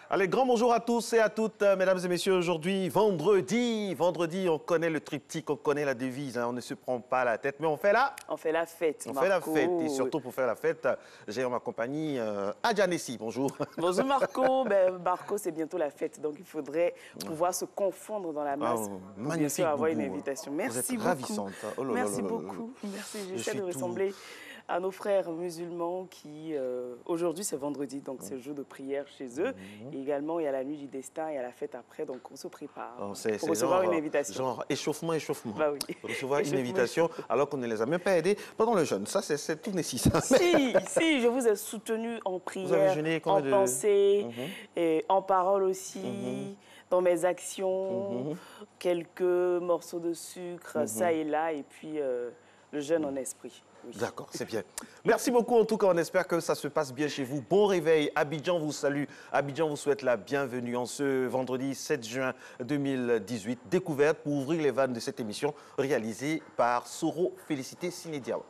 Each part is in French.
Allez, grand bonjour à tous et à toutes, mesdames et messieurs. Aujourd'hui, vendredi, on connaît le triptyque, on connaît la devise, hein, on ne se prend pas la tête, mais on fait la... On fait la fête, On Marco. fait la fête, et surtout pour faire la fête, j'ai en ma compagnie Adja Nessi, bonjour. Bonjour Marco, Marco c'est bientôt la fête, donc il faudrait pouvoir se confondre dans la masse pour bien sûr avoir une invitation. Merci Vous êtes beaucoup. ravissante. Oh là Merci là là là beaucoup, là. merci, j'essaie de ressembler à nos frères musulmans qui, aujourd'hui c'est vendredi, donc c'est le jour de prière chez eux. Et également, il y a la nuit du destin, il y a la fête après, donc on se prépare pour recevoir une invitation. Genre échauffement. Bah oui. Recevoir une invitation alors qu'on ne les a même pas aidés pendant le jeûne. Ça, c'est tout nécessaire. Si, je vous ai soutenu en prière, en pensée, et en parole aussi, dans mes actions, quelques morceaux de sucre, ça et là, et puis le jeûne en esprit. Oui. D'accord, c'est bien. Merci beaucoup. En tout cas, on espère que ça se passe bien chez vous. Bon réveil. Abidjan vous salue. Abidjan vous souhaite la bienvenue en ce vendredi 7 juin 2018. Découverte pour ouvrir les vannes de cette émission réalisée par Soro Félicité Sinédiawa.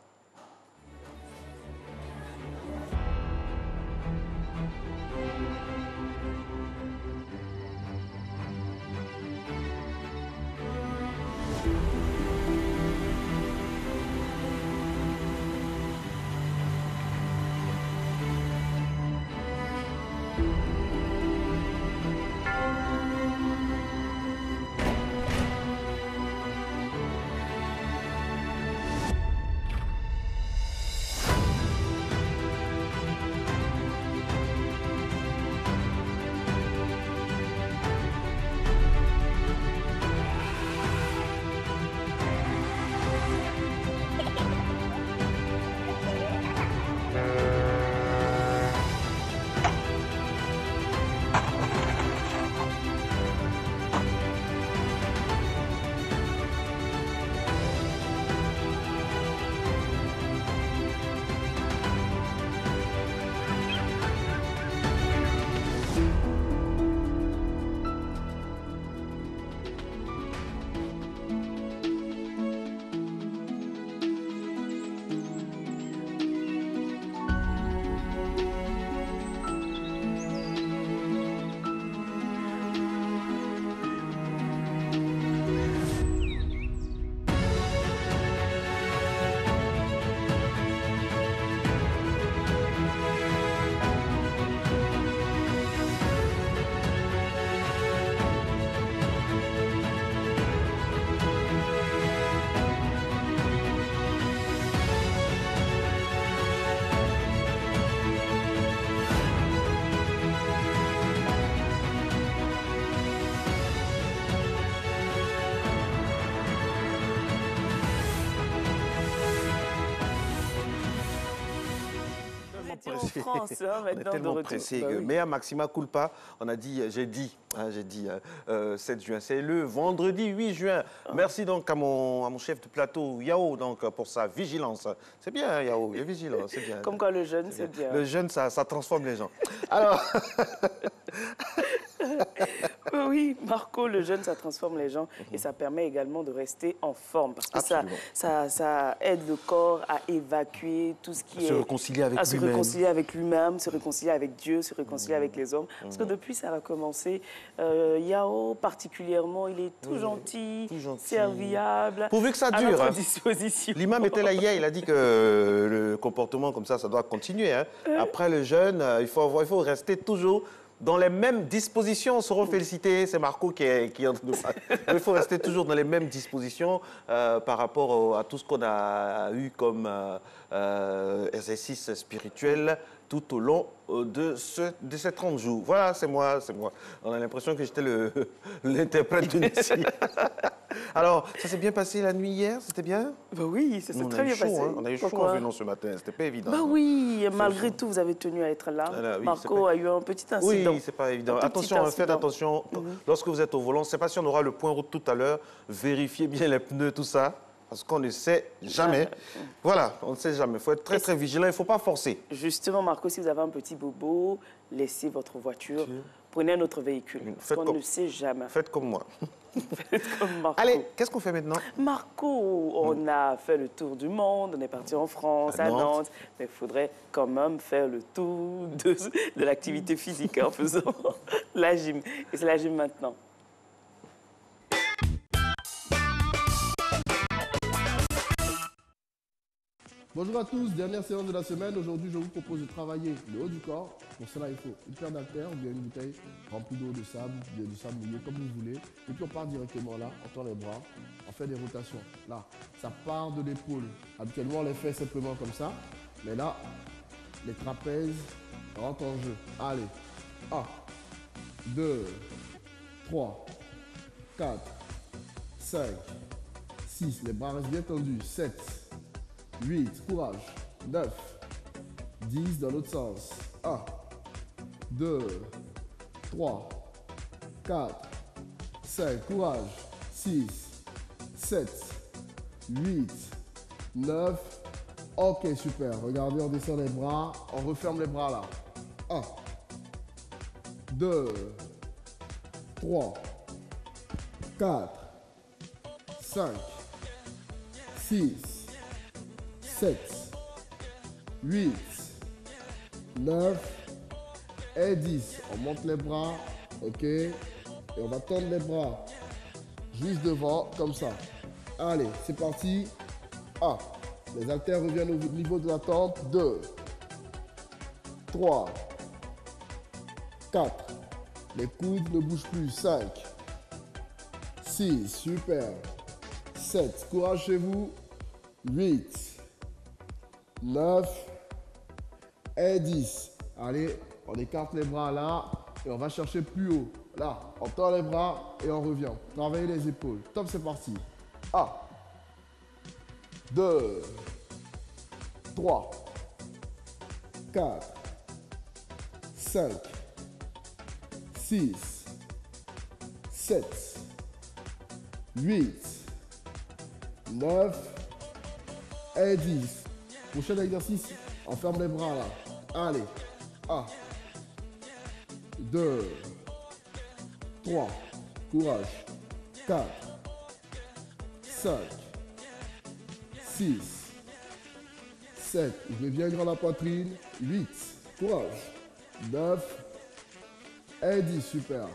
En France, hein, on est tellement pressé. Bah oui. Mea maxima culpa, on a dit, j'ai dit 7 juin. C'est le vendredi 8 juin. Merci donc à mon chef de plateau, Yao, donc, pour sa vigilance. C'est bien, Yao, il est vigilant, c'est bien. Comme quoi le jeûne, c'est bien. Le jeûne, ça transforme les gens. Alors... Oui, Marco, le jeûne, ça transforme les gens et ça permet également de rester en forme parce que ça aide le corps à évacuer tout ce qui est... Se réconcilier avec lui-même. Se réconcilier avec lui-même, se réconcilier avec Dieu, se réconcilier avec les hommes. Parce que depuis, ça a commencé. Yao, particulièrement, il est tout gentil, serviable. Pourvu que ça dure. À notre disposition. L'imam était là hier, il a dit que le comportement comme ça doit continuer. Hein. Après le jeûne, il faut rester toujours... dans les mêmes dispositions, seront félicités. C'est Marco qui est en train de parler. Il faut rester toujours dans les mêmes dispositions par rapport à tout ce qu'on a eu comme exercice spirituel tout au long de ces 30 jours. Voilà, c'est moi. On a l'impression que j'étais l'interprète de Nessi. Alors, ça s'est bien passé la nuit hier? C'était bien? Bah oui, ça s'est très bien passé. Hein. On a eu chaud en venant ce matin, c'était pas évident. Bah oui, malgré tout, vous avez tenu à être là. Oui, Marco a eu un petit incident. Oui, c'est pas évident. Attention, faites attention. Lorsque vous êtes au volant, je ne sais pas si on aura le point route tout à l'heure. Vérifiez bien les pneus, tout ça. Parce qu'on ne sait jamais. Voilà, on ne sait jamais. Il faut être très, très vigilant. Il ne faut pas forcer. Justement, Marco, si vous avez un petit bobo, laissez votre voiture. Prenez un autre véhicule. Parce qu'on ne sait jamais. Faites comme moi. Faites comme Marco. Allez, qu'est-ce qu'on fait maintenant? Marco, on a fait le tour du monde. On est parti en France, à Nantes. Mais il faudrait quand même faire le tour de l'activité physique en faisant la gym. Et c'est la gym maintenant. Bonjour à tous, dernière séance de la semaine. Aujourd'hui, je vous propose de travailler le haut du corps. Pour cela, il faut une paire d'haltères ou bien une bouteille remplie d'eau de sable, bien du sable mouillé, comme vous voulez. Et puis on part directement là, on tend les bras, on fait des rotations. Là, ça part de l'épaule. Habituellement, on les fait simplement comme ça. Mais là, les trapèzes rentrent en jeu. Allez, 1, 2, 3, 4, 5, 6. Les bras restent bien tendus. 7. 8, courage, 9, 10 dans l'autre sens, 1, 2, 3, 4, 5, courage, 6, 7, 8, 9, ok super, regardez on descend les bras, on referme les bras là, 1, 2, 3, 4, 5, 6, 7, 8, 9 et 10. On monte les bras, ok. Et on va tendre les bras juste devant, comme ça. Allez, c'est parti. 1. Les haltères reviennent au niveau de la tente. 2, 3, 4. Les coudes ne bougent plus. 5, 6, super. 7, courage chez vous. 8, 9 et 10. Allez, on écarte les bras là et on va chercher plus haut. Là, on tend les bras et on revient. Travaillez les épaules. Top, c'est parti. 1, 2, 3, 4, 5, 6, 7, 8, 9 et 10. Prochain exercice, on ferme les bras là. Allez, 1, 2, 3, courage, 4, 5, 6, 7, ouvrez bien grand la poitrine, 8, courage, 9 et 10, super.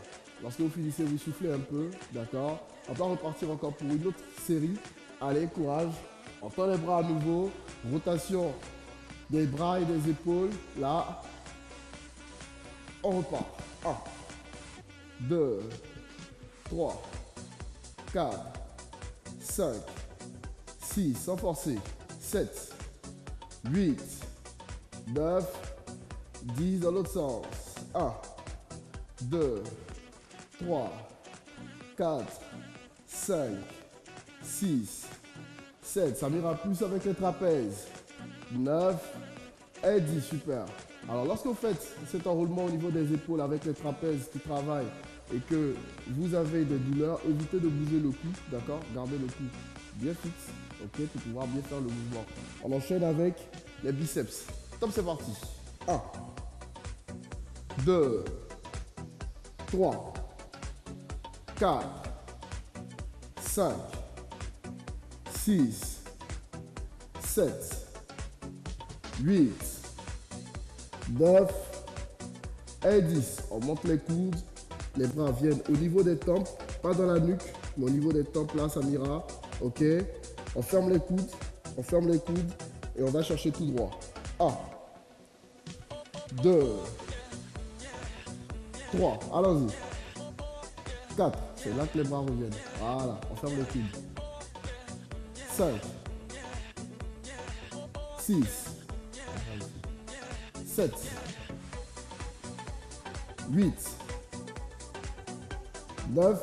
Lorsque vous finissez, vous soufflez un peu, d'accord? On va repartir encore pour une autre série. Allez, courage. On tend les bras à nouveau, rotation des bras et des épaules, là, on repart, 1, 2, 3, 4, 5, 6, sans forcer, 7, 8, 9, 10 dans l'autre sens, 1, 2, 3, 4, 5, 6, 7, ça m'ira plus avec les trapèzes. 9 et 10, super. Alors, lorsque vous faites cet enroulement au niveau des épaules avec les trapèzes qui travaillent et que vous avez des douleurs, évitez de bouger le cou, d'accord? Gardez le cou bien fixe, ok, pour pouvoir bien faire le mouvement. On enchaîne avec les biceps. Top, c'est parti. 1, 2, 3, 4, 5, 6, 7, 8, 9 et 10. On monte les coudes, les bras viennent au niveau des tempes, pas dans la nuque, mais au niveau des tempes, là, ça m'ira. Ok, on ferme les coudes et on va chercher tout droit. 1, 2, 3, allons-y. 4, c'est là que les bras reviennent. Voilà, on ferme les coudes. 5, 6, 7, 8, 9.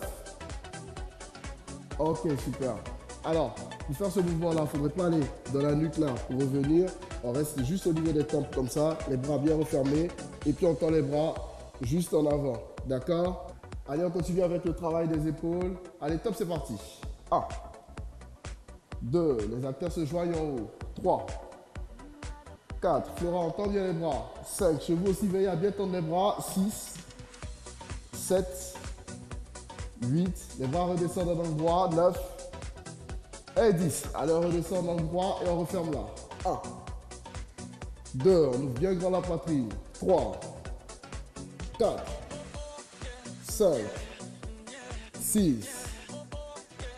Ok, super. Alors, pour faire ce mouvement-là, il ne faudrait pas aller dans la nuque là pour revenir. On reste juste au niveau des tempes comme ça, les bras bien refermés. Et puis on tend les bras juste en avant. D'accord? Allez, on continue avec le travail des épaules. Allez, top, c'est parti. 1, 2, les haltères se joignent en haut. 3, 4, Florent, tends bien les bras. 5, chevaux aussi veillez à bien tendre les bras. 6, 7, 8, les bras redescendent dans le droit. 9 et 10. Allez, on redescend dans le droit et on referme là. 1, 2, on ouvre bien grand la poitrine. 3, 4, 5, 6,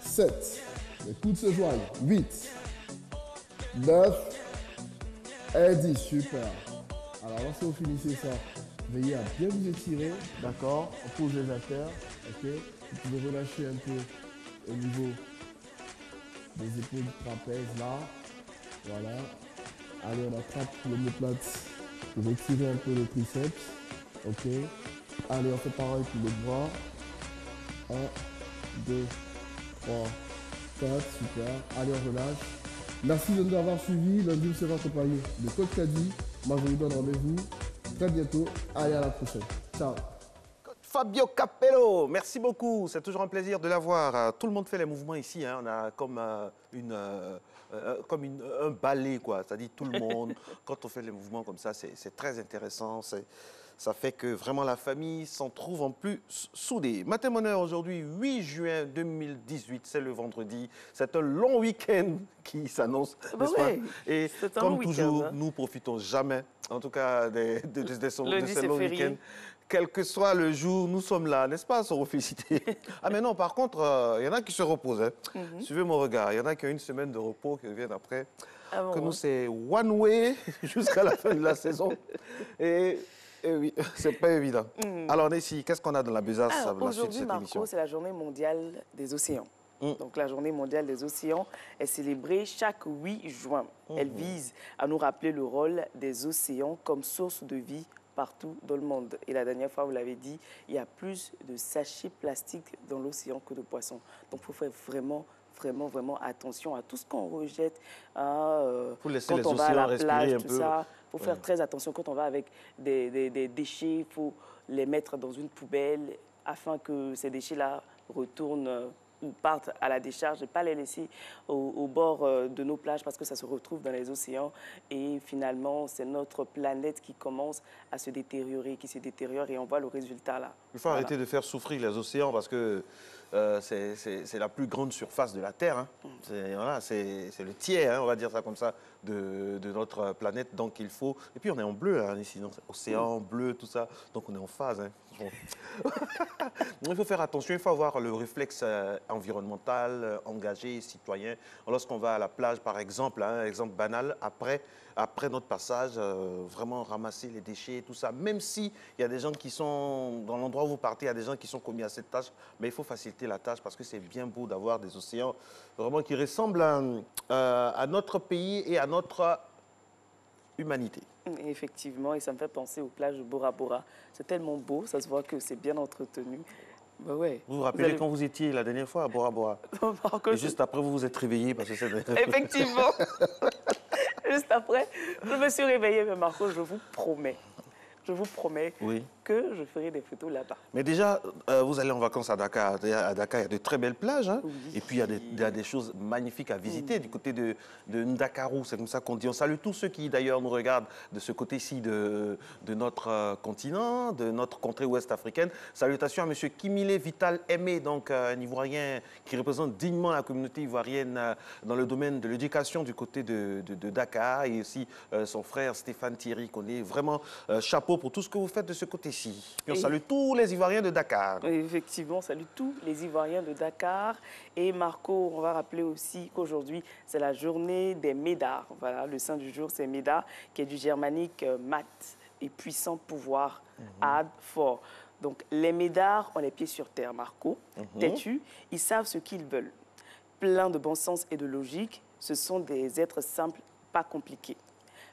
7, les coudes se joignent. 8, 9 et 10. Super. Alors, lorsque vous finissez ça, veillez à bien vous étirer. D'accord? On pose les haltères. Ok? Vous pouvez relâcher un peu au niveau des épaules du trapèze là. Voilà. Allez, on attrape l'omoplate pour retirer un peu le triceps. Ok. Allez, on fait pareil pour le bras. 1, 2, 3, 4. Super. Allez, on relâche. Merci de nous avoir suivis. Lundi, vous serez accompagné de Coach Kadi. Moi, je vous donne rendez-vous très bientôt. Allez, à la prochaine. Ciao. Fabio Capello, merci beaucoup. C'est toujours un plaisir de l'avoir. Tout le monde fait les mouvements ici. Hein. On a comme, un ballet, quoi. C'est-à-dire tout le monde. Quand on fait les mouvements comme ça, c'est très intéressant. Ça fait que vraiment la famille s'en trouve en plus soudée. Matin Bonheur aujourd'hui, 8 juin 2018, c'est le vendredi. C'est un long week-end qui s'annonce, n'est-ce pas? Et comme toujours, hein. Nous profitons jamais, en tout cas, de ces longs week-ends. Quel que soit le jour, nous sommes là, n'est-ce pas, Soro Félicité? Ah mais non, par contre, il y en a qui se reposent. Hein. Suivez mon regard. Il y en a qui ont une semaine de repos qui reviennent après. Ah bon, que nous, c'est one way jusqu'à la fin de la saison. Et oui, c'est pas évident. Alors, Nessie, qu'est-ce qu'on a dans la besace? Aujourd'hui, Marco, c'est la journée mondiale des océans. Donc, la journée mondiale des océans est célébrée chaque 8 juin. Elle vise à nous rappeler le rôle des océans comme source de vie partout dans le monde. Et la dernière fois, vous l'avez dit, il y a plus de sachets plastiques dans l'océan que de poissons. Donc, il faut faire vraiment attention à tout ce qu'on rejette. Quand on va à la plage, tout ça, il faut faire très attention. Quand on va avec des déchets, il faut les mettre dans une poubelle afin que ces déchets-là retournent ou partent à la décharge et pas les laisser au bord de nos plages parce que ça se retrouve dans les océans. Et finalement, c'est notre planète qui commence à se détériorer, qui se détériore et on voit le résultat là. Il faut arrêter de faire souffrir les océans parce que c'est la plus grande surface de la Terre. Hein. C'est le tiers, hein, on va dire ça comme ça, de notre planète. Donc il faut... Et puis on est en bleu, hein, ici, océan, bleu, tout ça. Donc on est en phase. Hein. Il faut faire attention, il faut avoir le réflexe environnemental, engagé, citoyen. Lorsqu'on va à la plage, par exemple, un exemple banal, après notre passage, vraiment ramasser les déchets, tout ça. Même s'il y a des gens qui sont, dans l'endroit où vous partez, il y a des gens qui sont commis à cette tâche, mais il faut faciliter la tâche parce que c'est bien beau d'avoir des océans vraiment qui ressemblent à notre pays et à notre humanité. Effectivement, et ça me fait penser aux plages de Bora Bora. C'est tellement beau, ça se voit que c'est bien entretenu. Bah ouais. Vous vous rappelez quand vous étiez la dernière fois à Bora Bora? Et juste après, vous vous êtes réveillé parce que c'est... Effectivement. Juste après, je me suis réveillée, mais Marco, je vous promets que je ferai des photos là-bas. Mais déjà, vous allez en vacances à Dakar. À Dakar, il y a de très belles plages. Hein? Oui. Et puis, il y a des choses magnifiques à visiter du côté de Ndakarou. C'est comme ça qu'on dit. On salue tous ceux qui, d'ailleurs, nous regardent de ce côté-ci de notre continent, de notre contrée ouest africaine. Salutations à M. Kimile Vital Aimé, donc un Ivoirien qui représente dignement la communauté ivoirienne dans le domaine de l'éducation du côté de Dakar. Et aussi son frère Stéphane Thierry, qu'on est vraiment chapeau pour tout ce que vous faites de ce côté-ci. Puis on salue tous les Ivoiriens de Dakar. Effectivement, on salue tous les Ivoiriens de Dakar. Et Marco, on va rappeler aussi qu'aujourd'hui, c'est la journée des médars. Voilà, le saint du jour, c'est médard, qui est du germanique mat et puissant pouvoir, ad, fort. Donc, les médards ont les pieds sur terre, Marco, têtus, ils savent ce qu'ils veulent. Plein de bon sens et de logique, ce sont des êtres simples, pas compliqués,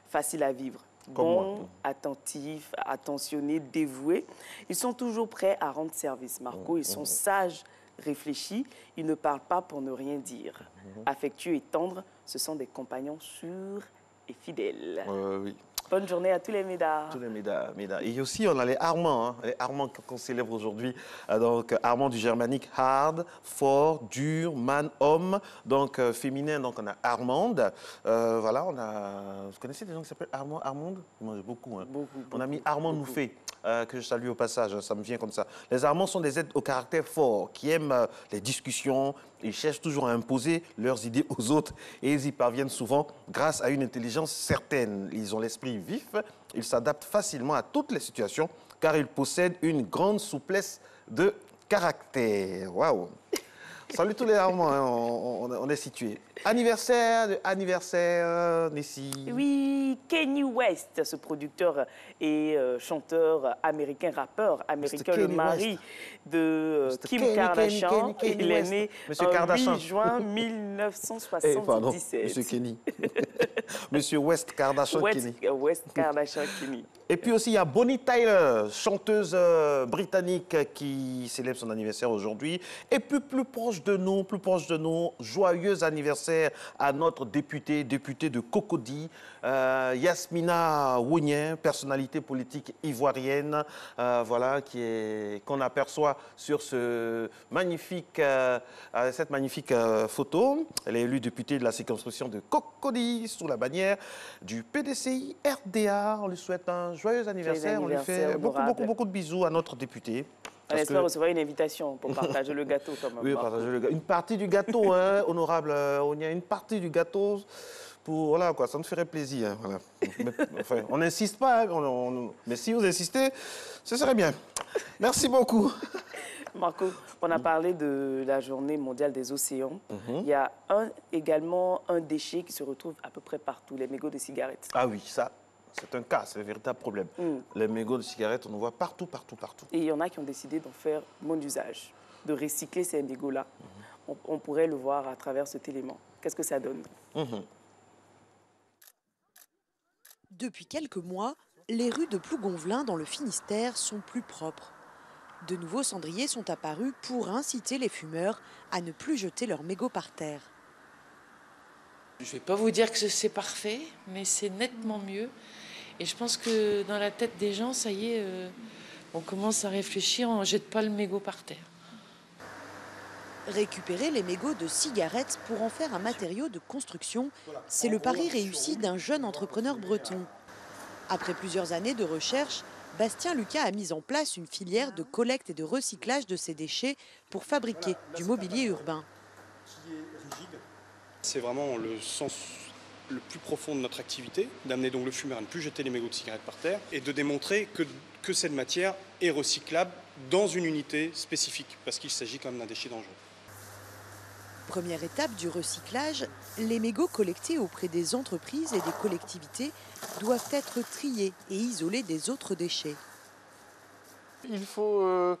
faciles à vivre. Bons, attentifs, attentionnés, dévoués. Ils sont toujours prêts à rendre service, Marco. Ils sont sages, réfléchis. Ils ne parlent pas pour ne rien dire. Affectueux et tendres, ce sont des compagnons sûrs et fidèles. Oui. Bonne journée à tous les médas. Tous les médas. Et aussi, on a les Armands, hein, les Armands qu'on célèbre aujourd'hui. Donc, Armand du germanique hard, fort, dur, man, homme. Donc, féminin, donc on a Armande. Voilà, on a... Vous connaissez des gens qui s'appellent Armand, Armande? Moi, j'ai beaucoup, hein. On a mis Armand Nouffet, que je salue au passage, ça me vient comme ça. Les Armands sont des êtres au caractère fort, qui aiment les discussions. Ils cherchent toujours à imposer leurs idées aux autres et ils y parviennent souvent grâce à une intelligence certaine. Ils ont l'esprit vif, ils s'adaptent facilement à toutes les situations car ils possèdent une grande souplesse de caractère. Waouh! Salut tous les Armands, hein, on est situés. Anniversaire, Nessie. Oui, Kanye West, ce producteur et chanteur américain, rappeur américain, le mari de Kim Kardashian. Il est né le 8 juin 1977. Pardon, Monsieur Kenny. Monsieur West Kardashian Kenny. West Kardashian Kenny. Et puis aussi, il y a Bonnie Tyler, chanteuse britannique qui célèbre son anniversaire aujourd'hui. Et puis, plus proche de nous, joyeux anniversaire à notre députée de Cocody, Yasmina Wounien, personnalité politique ivoirienne, voilà, qu'on aperçoit sur cette magnifique photo. Elle est élue députée de la circonscription de Cocody, sous la bannière du PDCI RDA. On lui souhaite un joyeux anniversaire. On lui fait beaucoup de bisous à notre députée. On espère recevoir une invitation pour partager le gâteau quand même. Oui, partager le gâteau. Une partie du gâteau, hein, honorable. On y a une partie du gâteau pour... Voilà, quoi, ça nous ferait plaisir. Hein, voilà. Mais, enfin, on n'insiste pas, hein, mais si vous insistez, ce serait bien. Merci beaucoup. Marco, on a parlé de la journée mondiale des océans. Il y a également un déchet qui se retrouve à peu près partout, les mégots de cigarettes. Ah oui, ça... C'est un cas, c'est un véritable problème. Les mégots de cigarettes, on en voit partout. Et il y en a qui ont décidé d'en faire bon usage, de recycler ces mégots-là. On pourrait le voir à travers cet élément. Qu'est-ce que ça donne? Depuis quelques mois, les rues de Plougonvelin dans le Finistère sont plus propres. De nouveaux cendriers sont apparus pour inciter les fumeurs à ne plus jeter leurs mégots par terre. Je ne vais pas vous dire que c'est parfait, mais c'est nettement mieux. Et je pense que dans la tête des gens, ça y est, on commence à réfléchir, on ne jette pas le mégot par terre. Récupérer les mégots de cigarettes pour en faire un matériau de construction, c'est le pari réussi d'un jeune entrepreneur breton. Après plusieurs années de recherche, Bastien Lucas a mis en place une filière de collecte et de recyclage de ces déchets pour fabriquer du mobilier urbain. C'est vraiment le sens le plus profond de notre activité, d'amener donc le fumeur à ne plus jeter les mégots de cigarettes par terre et de démontrer que cette matière est recyclable dans une unité spécifique, parce qu'il s'agit quand même d'un déchet dangereux. Première étape du recyclage, les mégots collectés auprès des entreprises et des collectivités doivent être triés et isolés des autres déchets. Il faut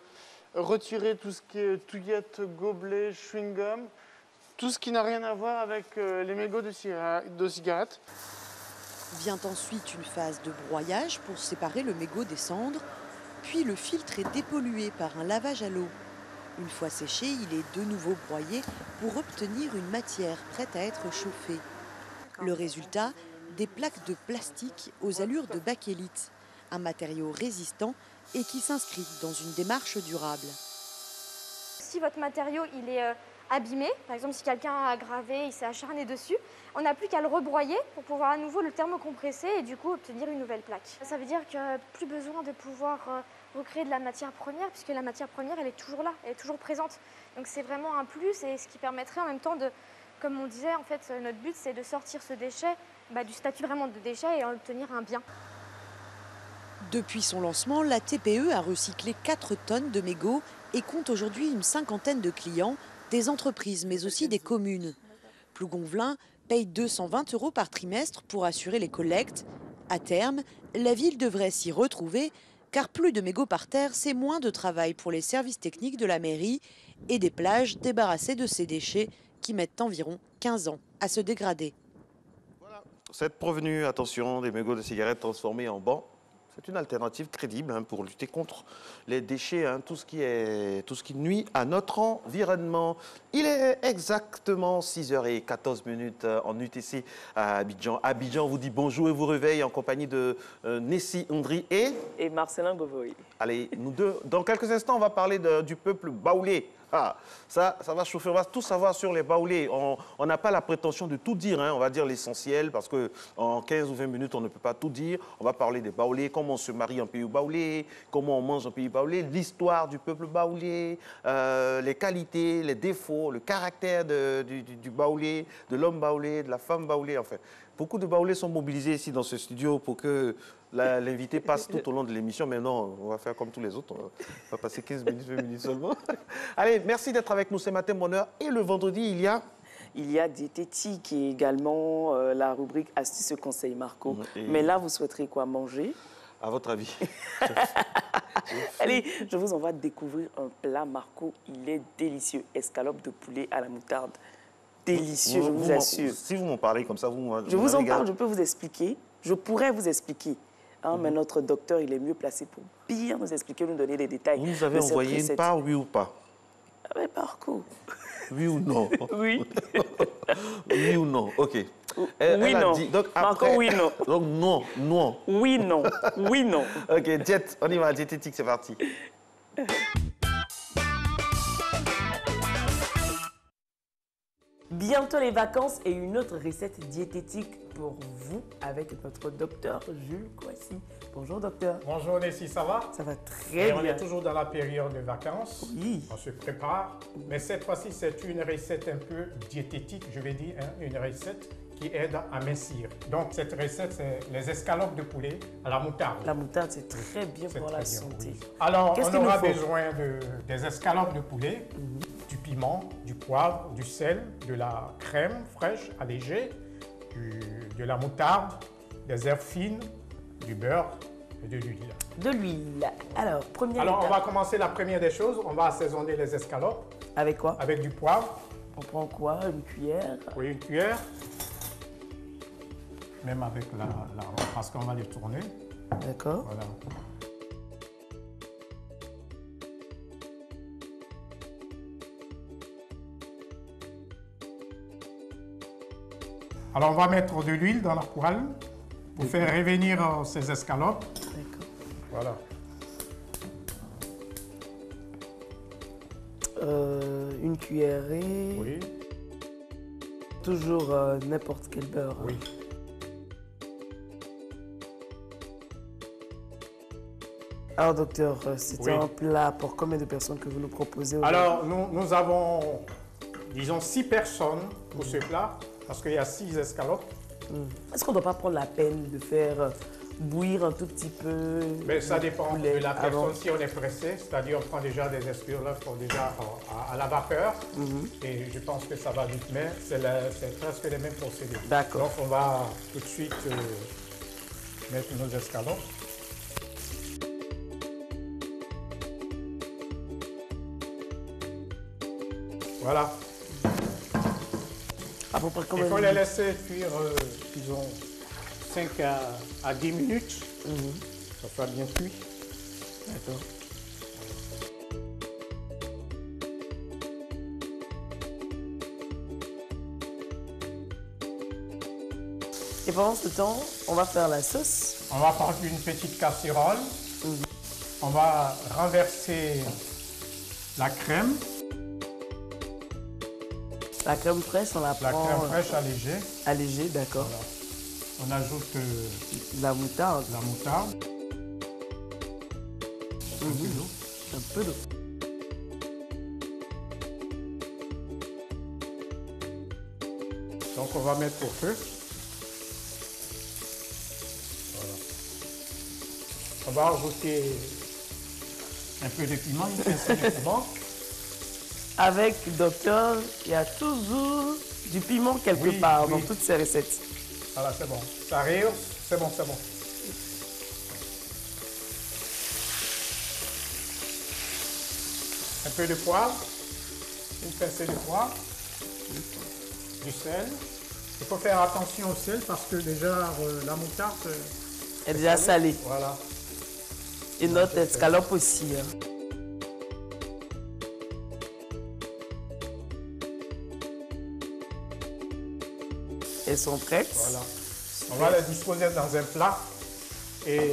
retirer tout ce qui est touillettes, gobelets, chewing-gum, tout ce qui n'a rien à voir avec les mégots de cigarettes. Vient ensuite une phase de broyage pour séparer le mégot des cendres, puis le filtre est dépollué par un lavage à l'eau. Une fois séché, il est de nouveau broyé pour obtenir une matière prête à être chauffée. Le résultat, des plaques de plastique aux allures de bakélite, un matériau résistant et qui s'inscrit dans une démarche durable. Si votre matériau il est abîmé, par exemple si quelqu'un a gravé, il s'est acharné dessus, on n'a plus qu'à le rebroyer pour pouvoir à nouveau le thermocompresser et du coup obtenir une nouvelle plaque. Ça veut dire qu'il n'y a plus besoin de pouvoir recréer de la matière première puisque la matière première elle est toujours là, elle est toujours présente. Donc c'est vraiment un plus et ce qui permettrait en même temps de, comme on disait, en fait notre but c'est de sortir ce déchet du statut vraiment de déchet et en obtenir un bien. Depuis son lancement, la TPE a recyclé 4 tonnes de mégots et compte aujourd'hui une 50aine de clients, des entreprises mais aussi des communes. Plougonvelin paye 220 € par trimestre pour assurer les collectes. À terme, la ville devrait s'y retrouver car plus de mégots par terre, c'est moins de travail pour les services techniques de la mairie et des plages débarrassées de ces déchets qui mettent environ 15 ans à se dégrader. Voilà. Cette provenue, attention, des mégots de cigarettes transformés en bancs. C'est une alternative crédible hein, pour lutter contre les déchets, hein, tout ce qui nuit à notre environnement. Il est exactement 6h14 en UTC à Abidjan. Abidjan vous dit bonjour et vous réveille en compagnie de Nessie Ondry et Marcelin Govoy. Allez, nous deux, dans quelques instants, on va parler du peuple baoulé. Ah, ça va chauffer, on va tout savoir sur les baoulés. On n'a pas la prétention de tout dire, hein. On va dire l'essentiel parce qu'en 15 ou 20 minutes, on ne peut pas tout dire. On va parler des baoulés, comment on se marie en pays baoulé, comment on mange en pays baoulé, l'histoire du peuple baoulé, les qualités, les défauts, le caractère du baoulé, de l'homme baoulé, de la femme baoulé, enfin. Beaucoup de baoulés sont mobilisés ici dans ce studio pour que l'invité passe tout au long de l'émission. Mais non, on va faire comme tous les autres. On va passer 15 minutes, 20 minutes seulement. Allez, merci d'être avec nous ce matin, mon heure. Et le vendredi, il y a diététique et également la rubrique Astuces et conseils Marco. Mais là, vous souhaiterez quoi manger? À votre avis? Allez, je vous envoie découvrir un plat Marco. Il est délicieux. Escalope de poulet à la moutarde. Délicieux, je vous assure. Si vous m'en parlez comme ça, je vous en parle, je peux vous expliquer. Je pourrais vous expliquer. Hein, mais notre docteur, il est mieux placé pour bien nous expliquer, nous donner les détails. Vous nous avez envoyé une part, oui ou pas? Mais Marco. Oui ou non? Oui. Oui ou non? OK. Oui, non. Dit, donc Marco, après, oui, non. Donc non, non. Oui, non. Oui, non. OK, diète, on y va, diététique, c'est parti. Bientôt les vacances et une autre recette diététique pour vous avec notre docteur Jules Kouassi. Bonjour docteur. Bonjour Nessie, ça va? Ça va très bien. On est toujours dans la période de vacances. Oui. On se prépare. Mais cette fois-ci, c'est une recette un peu diététique, je vais dire, hein, une recette qui aide à mincir. Donc cette recette, c'est les escalopes de poulet à la moutarde. La moutarde, c'est très bien pour la santé. Oui. Alors, on aura besoin des escalopes de poulet, du piment, du poivre, du sel, de la crème fraîche allégée, de la moutarde, des herbes fines, du beurre et de l'huile. De l'huile. Alors, première étape. On va commencer la première des choses. On va assaisonner les escalopes. Avec quoi? Avec du poivre. On prend quoi? Une cuillère? Oui, une cuillère. Même avec parce qu'on va les tourner. D'accord. Voilà. Alors, on va mettre de l'huile dans la poêle pour faire revenir ces escalopes. D'accord. Voilà. Une cuillerée. Oui. Toujours n'importe quel beurre. Oui. Alors docteur, c'est un plat pour combien de personnes que vous nous proposez aujourd'hui? Alors, nous avons, disons, 6 personnes pour ce plat, parce qu'il y a 6 escalopes. Est-ce qu'on ne doit pas prendre la peine de faire bouillir un tout petit peu? Mais ça dépend de la personne. Si on est pressé, c'est-à-dire on prend déjà des escalopes déjà à la vapeur, et je pense que ça va vite, mais c'est presque les mêmes procédés. D'accord. Donc on va tout de suite mettre nos escalopes. Voilà. À peu près combien Il faut les laisser cuire, disons, 5 à 10 minutes. Ça soit bien cuit. D'accord. Et pendant ce temps, on va faire la sauce. On va prendre une petite casserole. On va renverser la crème. La crème fraîche, on la prend... La crème fraîche allégée. Allégée, d'accord. Voilà. On ajoute la moutarde. La moutarde. Un peu d'eau. Un peu d'eau. Donc on va mettre au feu. Voilà. On va rajouter un peu de piment, une pincée de piment. Avec docteur, il y a toujours du piment quelque part dans toutes ces recettes. Voilà, c'est bon. Ça rire, c'est bon, c'est bon. Un peu de poivre, une pincée de poivre, du sel. Il faut faire attention au sel parce que déjà la moutarde est déjà salée. Voilà. Et notre escalope aussi. Hein. Elles sont prêtes. Voilà. On va les disposer dans un plat et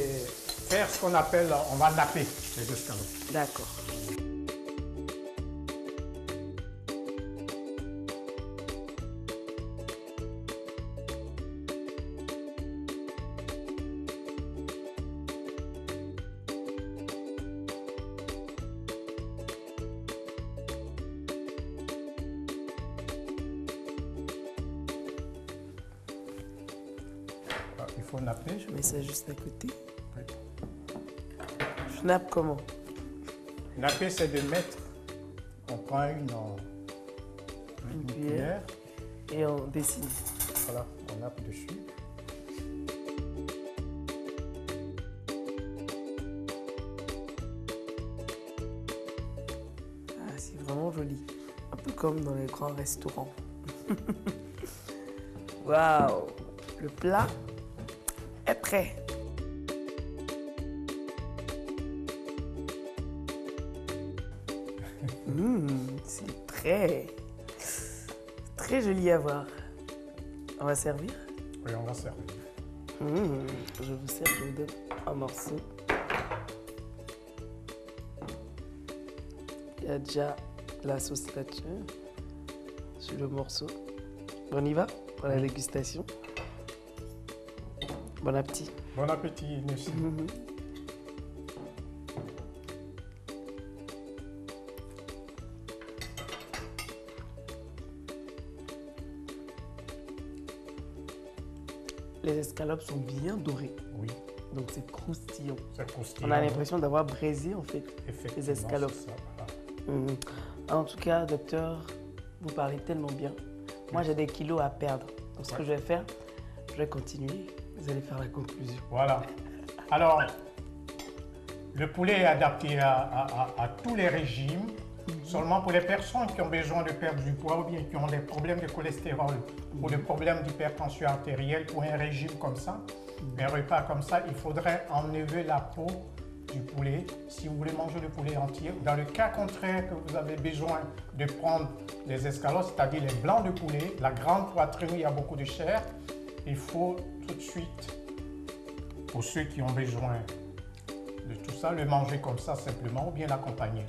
faire ce qu'on appelle, on va napper les escalopes. D'accord. Il faut napper. Je mets ça juste à côté. Oui. Je nappe comment? Napper, c'est de mettre, on prend une cuillère et on dessine. Voilà, on nappe dessus. Ah, c'est vraiment joli. Un peu comme dans les grands restaurants. Waouh! Le plat est prêt. C'est très joli à voir. On va servir? Oui, on va servir. Je vous sers, je vous donne un morceau. Il y a déjà la sauce là-dessus, sur le morceau. On y va pour la dégustation. Bon appétit. Bon appétit, merci. Les escalopes sont bien dorées. Oui. Donc c'est croustillant. C'est croustillant. On a l'impression d'avoir braisé en fait les escalopes. Ça, voilà. En tout cas, docteur, vous parlez tellement bien. Moi, j'ai des kilos à perdre. Donc ce que je vais faire, je vais continuer. Vous allez faire la conclusion. Voilà. Alors, le poulet est adapté à tous les régimes. Seulement pour les personnes qui ont besoin de perdre du poids ou bien qui ont des problèmes de cholestérol ou des problèmes d'hypertension artérielle, pour un régime comme ça, un repas comme ça, il faudrait enlever la peau du poulet si vous voulez manger le poulet entier. Dans le cas contraire que vous avez besoin de prendre les escalopes, c'est-à-dire les blancs de poulet, la grande poitrine où il y a beaucoup de chair, il faut tout de suite, pour ceux qui ont besoin de tout ça, le manger comme ça simplement ou bien l'accompagner.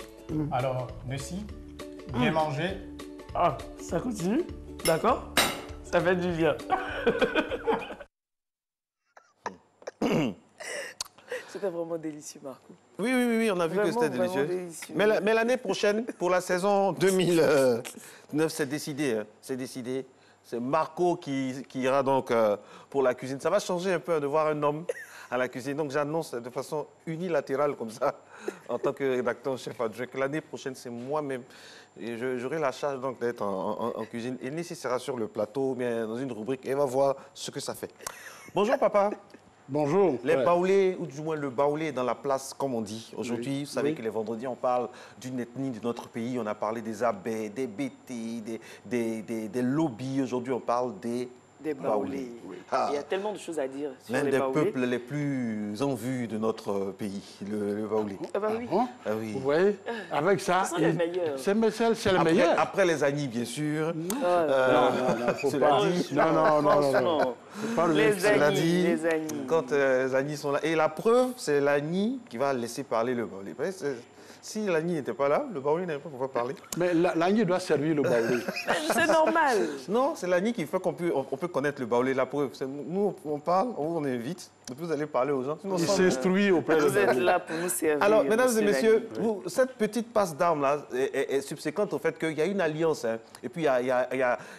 Alors, Nessie, bien manger. Ah, ça continue? D'accord? Ça fait du bien. C'était vraiment délicieux, Marco. Oui, on a vu que c'était délicieux. Mais l'année prochaine, pour la saison 2009, c'est décidé. Hein. C'est décidé. C'est Marco qui ira donc pour la cuisine. Ça va changer un peu de voir un homme à la cuisine. Donc j'annonce de façon unilatérale comme ça, en tant que rédacteur chef adjoint, que l'année prochaine, c'est moi-même. Et j'aurai la charge donc d'être en cuisine. Et Nessie sera sur le plateau, bien dans une rubrique, et va voir ce que ça fait. Bonjour papa. Bonjour. Les baoulés, ou du moins le baoulé dans la place, comme on dit. Aujourd'hui, vous savez que les vendredis, on parle d'une ethnie de notre pays. On a parlé des Abés, des Bétés, des lobbies. Aujourd'hui, on parle des baoulés. Oui. Il y a tellement de choses à dire sur les les baoulés. L'un des peuples les plus en vue de notre pays, le baoulé. Ah bah oui. Ah oui. Vous voyez, avec ça, c'est les meilleurs. C'est le meilleur. Après les Agnis, bien sûr. Non, faut pas. Non. Pas les Agnis. Quand les Agnis sont là. Et la preuve, c'est l'Agni qui va laisser parler le baoulé. Si l'Agni n'était pas là, le baoulé n'avait pas pourquoi parler. Mais l'Agni doit servir le baoulé. C'est normal. Non, c'est l'Agni qui fait qu'on peut connaître le baoulé. La preuve, nous, on parle, on invite. Vous allez parler aux gens. Il s'instruit auprès de vous êtes là pour nous servir. Alors, mesdames et messieurs, cette petite passe d'armes-là est subséquente au fait qu'il y a une alliance. Hein. Et puis, il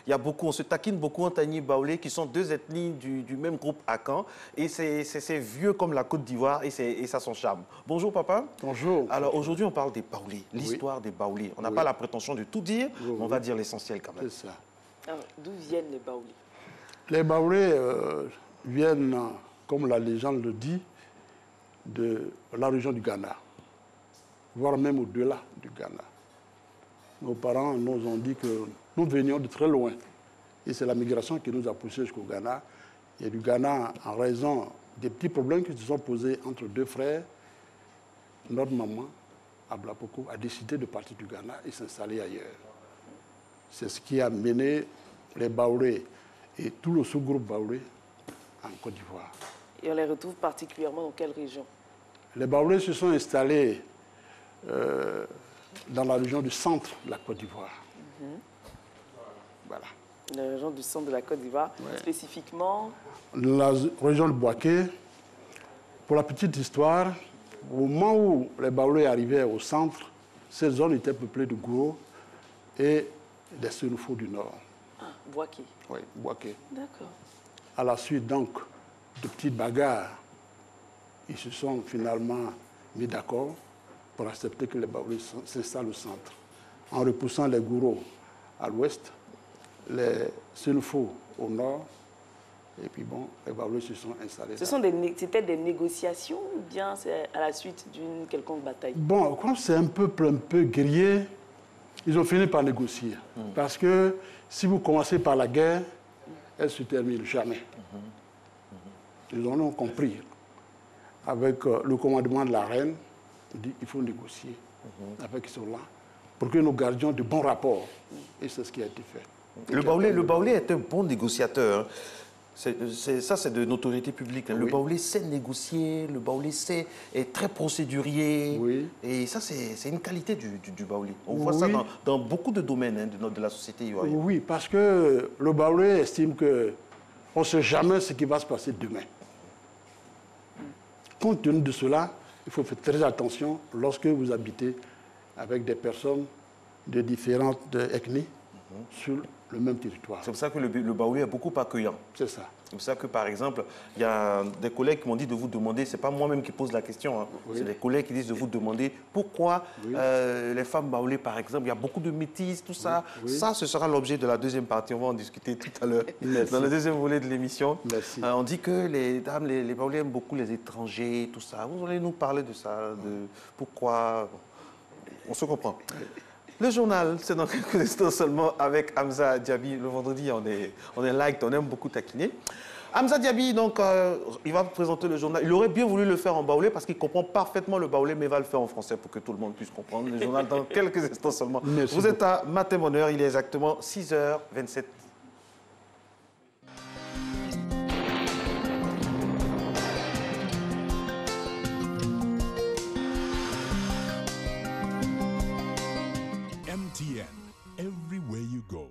y a beaucoup, on se taquine beaucoup en Tagni Baoulé, qui sont deux ethnies du même groupe Akan. Et c'est vieux comme la Côte d'Ivoire et ça a son charme. Bonjour, papa. Bonjour. Alors, aujourd'hui, on parle des baoulés, l'histoire des baoulés. On n'a pas la prétention de tout dire, mais on va dire l'essentiel quand même. C'est ça. D'où viennent les baoulés? Les baoulés viennent, comme la légende le dit, de la région du Ghana, voire même au-delà du Ghana. Nos parents nous ont dit que nous venions de très loin. Et c'est la migration qui nous a poussés jusqu'au Ghana. Et du Ghana, en raison des petits problèmes qui se sont posés entre deux frères, notre maman, Ablapoko, a décidé de partir du Ghana et s'installer ailleurs. C'est ce qui a mené les Baoulés et tout le sous-groupe Baoulé en Côte d'Ivoire. Et on les retrouve particulièrement dans quelle région? Les Baoulés se sont installés dans la région du centre de la Côte d'Ivoire. Voilà. La région du centre de la Côte d'Ivoire, spécifiquement? La région de Bouaké. Pour la petite histoire, au moment où les Baoulés arrivaient au centre, cette zone était peuplée de Gouro et des Sénoufos du Nord. Ah, Bouaké. Oui, Bouaké. D'accord. À la suite, donc, de petites bagarres, ils se sont finalement mis d'accord pour accepter que les Baoulés s'installent au centre, en repoussant les Gouro à l'ouest, les Sénoufos au nord, et puis bon, les Baoulés se sont installés. C'était des négociations ou bien c'est à la suite d'une quelconque bataille? Bon, comme c'est un peuple un peu guerrier, ils ont fini par négocier. Parce que si vous commencez par la guerre, elle ne se termine jamais. Ils en ont compris. Avec le commandement de la reine, on dit qu'il faut négocier avec ceux-là pour que nous gardions de bons rapports. Et c'est ce qui a été fait. Le Baoulé est un bon négociateur. Ça, c'est de notoriété publique. Le Baoulé sait négocier, le Baoulé est très procédurier. Oui. Et ça, c'est une qualité du Baoulé. On voit ça dans beaucoup de domaines de la société ivoirienne. Oui, parce que le Baoulé estime qu'on ne sait jamais ce qui va se passer demain. Compte tenu de cela, il faut faire très attention lorsque vous habitez avec des personnes de différentes ethnies sur le même territoire. C'est pour ça que le Baoulé est beaucoup accueillant. C'est ça. C'est pour ça que, par exemple, il y a des collègues qui m'ont dit de vous demander, ce n'est pas moi-même qui pose la question, hein, c'est des collègues qui disent de vous demander pourquoi les femmes Baoulé, par exemple, il y a beaucoup de métis, tout ça. Ça, ce sera l'objet de la deuxième partie. On va en discuter tout à l'heure, dans le deuxième volet de l'émission. On dit que les dames, les Baoulé aiment beaucoup les étrangers, tout ça. Vous allez nous parler de ça, de pourquoi... On se comprend. Le journal, c'est dans quelques instants seulement avec Hamza Diaby. Le vendredi, on est light, on aime beaucoup taquiner. Hamza Diaby, donc, il va présenter le journal. Il aurait bien voulu le faire en baoulé parce qu'il comprend parfaitement le baoulé, mais il va le faire en français pour que tout le monde puisse comprendre. Le journal dans quelques instants seulement. Vous êtes à Matin Bonheur, il est exactement 6h27. Everywhere you go.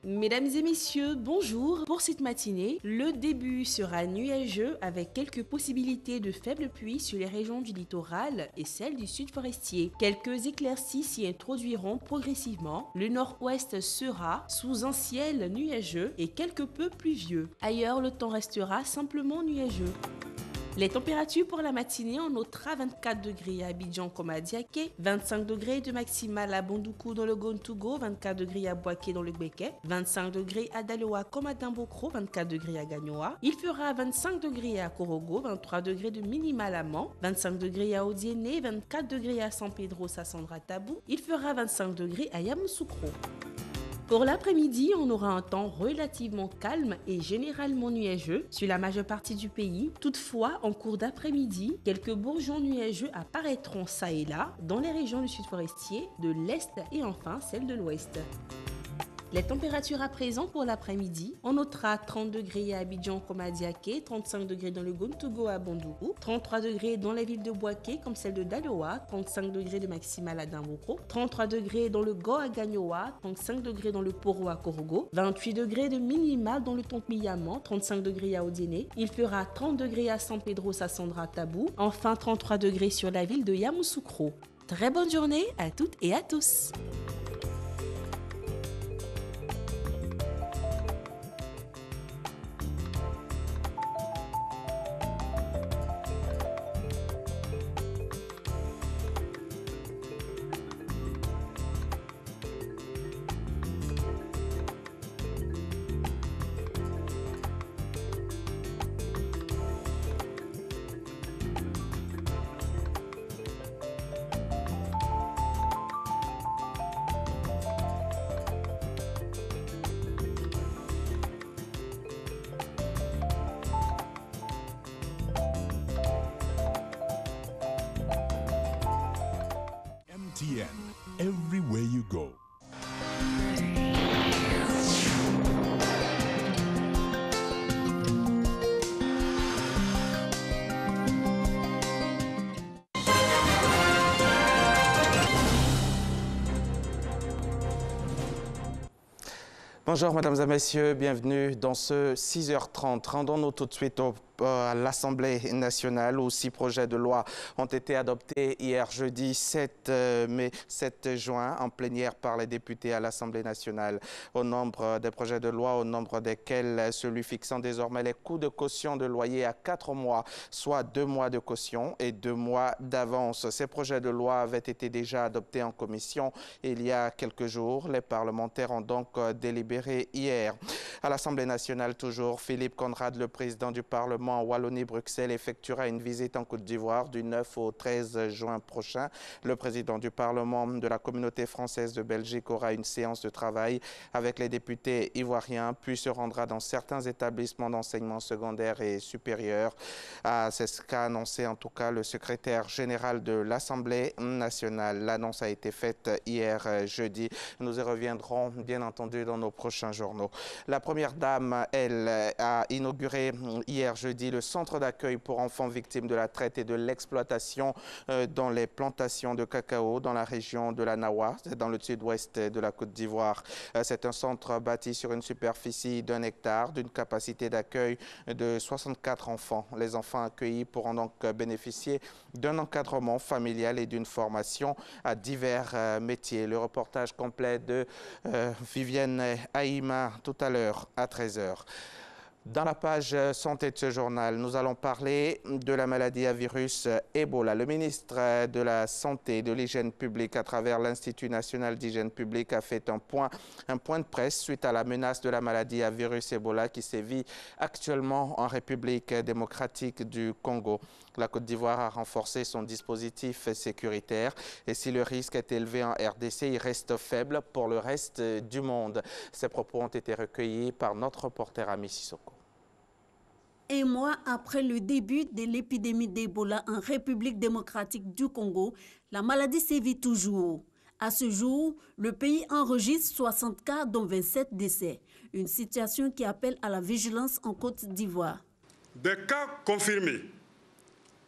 Mesdames et messieurs, bonjour. Pour cette matinée, le début sera nuageux avec quelques possibilités de faibles pluies sur les régions du littoral et celles du sud forestier. Quelques éclaircies s'y introduiront progressivement. Le nord-ouest sera sous un ciel nuageux et quelque peu pluvieux. Ailleurs, le temps restera simplement nuageux. Les températures pour la matinée, on notera 24 degrés à Abidjan comme à Diaké, 25 degrés de maximal à Bondoukou dans le Gontougo, 24 degrés à Bouaké dans le Gbeke, 25 degrés à Daloa comme à Dimbokro, 24 degrés à Gagnoa. Il fera 25 degrés à Korogo, 23 degrés de minimal à Mans, 25 degrés à Odiéné, 24 degrés à San Pedro Sassandra Tabou. Il fera 25 degrés à Yamoussoukro. Pour l'après-midi, on aura un temps relativement calme et généralement nuageux sur la majeure partie du pays. Toutefois, en cours d'après-midi, quelques bourgeons nuageux apparaîtront ça et là dans les régions du sud forestier, de l'est et enfin celles de l'ouest. Les températures à présent pour l'après-midi, on notera 30 degrés à Abidjan comme à Diaké, 35 degrés dans le Gontougo à Bondoukou, 33 degrés dans les villes de Bouaké comme celle de Daloa, 35 degrés de maximal à Dimbokro, 33 degrés dans le Go à Gagnoa, 35 degrés dans le Poro à Korogo, 28 degrés de minimal dans le Tonk-Miyaman, 35 degrés à Odiéné, il fera 30 degrés à San Pedro Sassandra Tabou, enfin 33 degrés sur la ville de Yamoussoukro. Très bonne journée à toutes et à tous. everywhere you go. Bonjour mesdames et messieurs, bienvenue dans ce 6h30. Rendons-nous tout de suite à l'Assemblée nationale où 6 projets de loi ont été adoptés hier jeudi 7 juin en plénière par les députés à l'Assemblée nationale. Au nombre des projets de loi, au nombre desquels celui fixant désormais les coûts de caution de loyer à 4 mois, soit 2 mois de caution et 2 mois d'avance. Ces projets de loi avaient été déjà adoptés en commission il y a quelques jours. Les parlementaires ont donc délibéré hier. À l'Assemblée nationale toujours, Philippe Conrad, le président du Parlement en Wallonie-Bruxelles, effectuera une visite en Côte d'Ivoire du 9 au 13 juin prochain. Le président du Parlement de la communauté française de Belgique aura une séance de travail avec les députés ivoiriens, puis se rendra dans certains établissements d'enseignement secondaire et supérieur. C'est ce qu'a annoncé en tout cas le secrétaire général de l'Assemblée nationale. L'annonce a été faite hier jeudi. Nous y reviendrons bien entendu dans nos prochains journaux. La première dame, elle, a inauguré hier jeudi le centre d'accueil pour enfants victimes de la traite et de l'exploitation dans les plantations de cacao dans la région de la Nawa, dans le sud-ouest de la Côte d'Ivoire. C'est un centre bâti sur une superficie d'1 hectare, d'une capacité d'accueil de 64 enfants. Les enfants accueillis pourront donc bénéficier d'un encadrement familial et d'une formation à divers métiers. Le reportage complet de Vivienne Aïma tout à l'heure à 13h. Dans la page santé de ce journal, nous allons parler de la maladie à virus Ebola. Le ministre de la Santé et de l'Hygiène publique, à travers l'Institut national d'hygiène publique, a fait un point de presse suite à la menace de la maladie à virus Ebola qui sévit actuellement en République démocratique du Congo. La Côte d'Ivoire a renforcé son dispositif sécuritaire et si le risque est élevé en RDC, il reste faible pour le reste du monde. Ces propos ont été recueillis par notre reporter Ami Sissoko. Un mois après le début de l'épidémie d'Ebola en République démocratique du Congo, la maladie sévit toujours. À ce jour, le pays enregistre 60 cas, dont 27 décès. Une situation qui appelle à la vigilance en Côte d'Ivoire. Des cas confirmés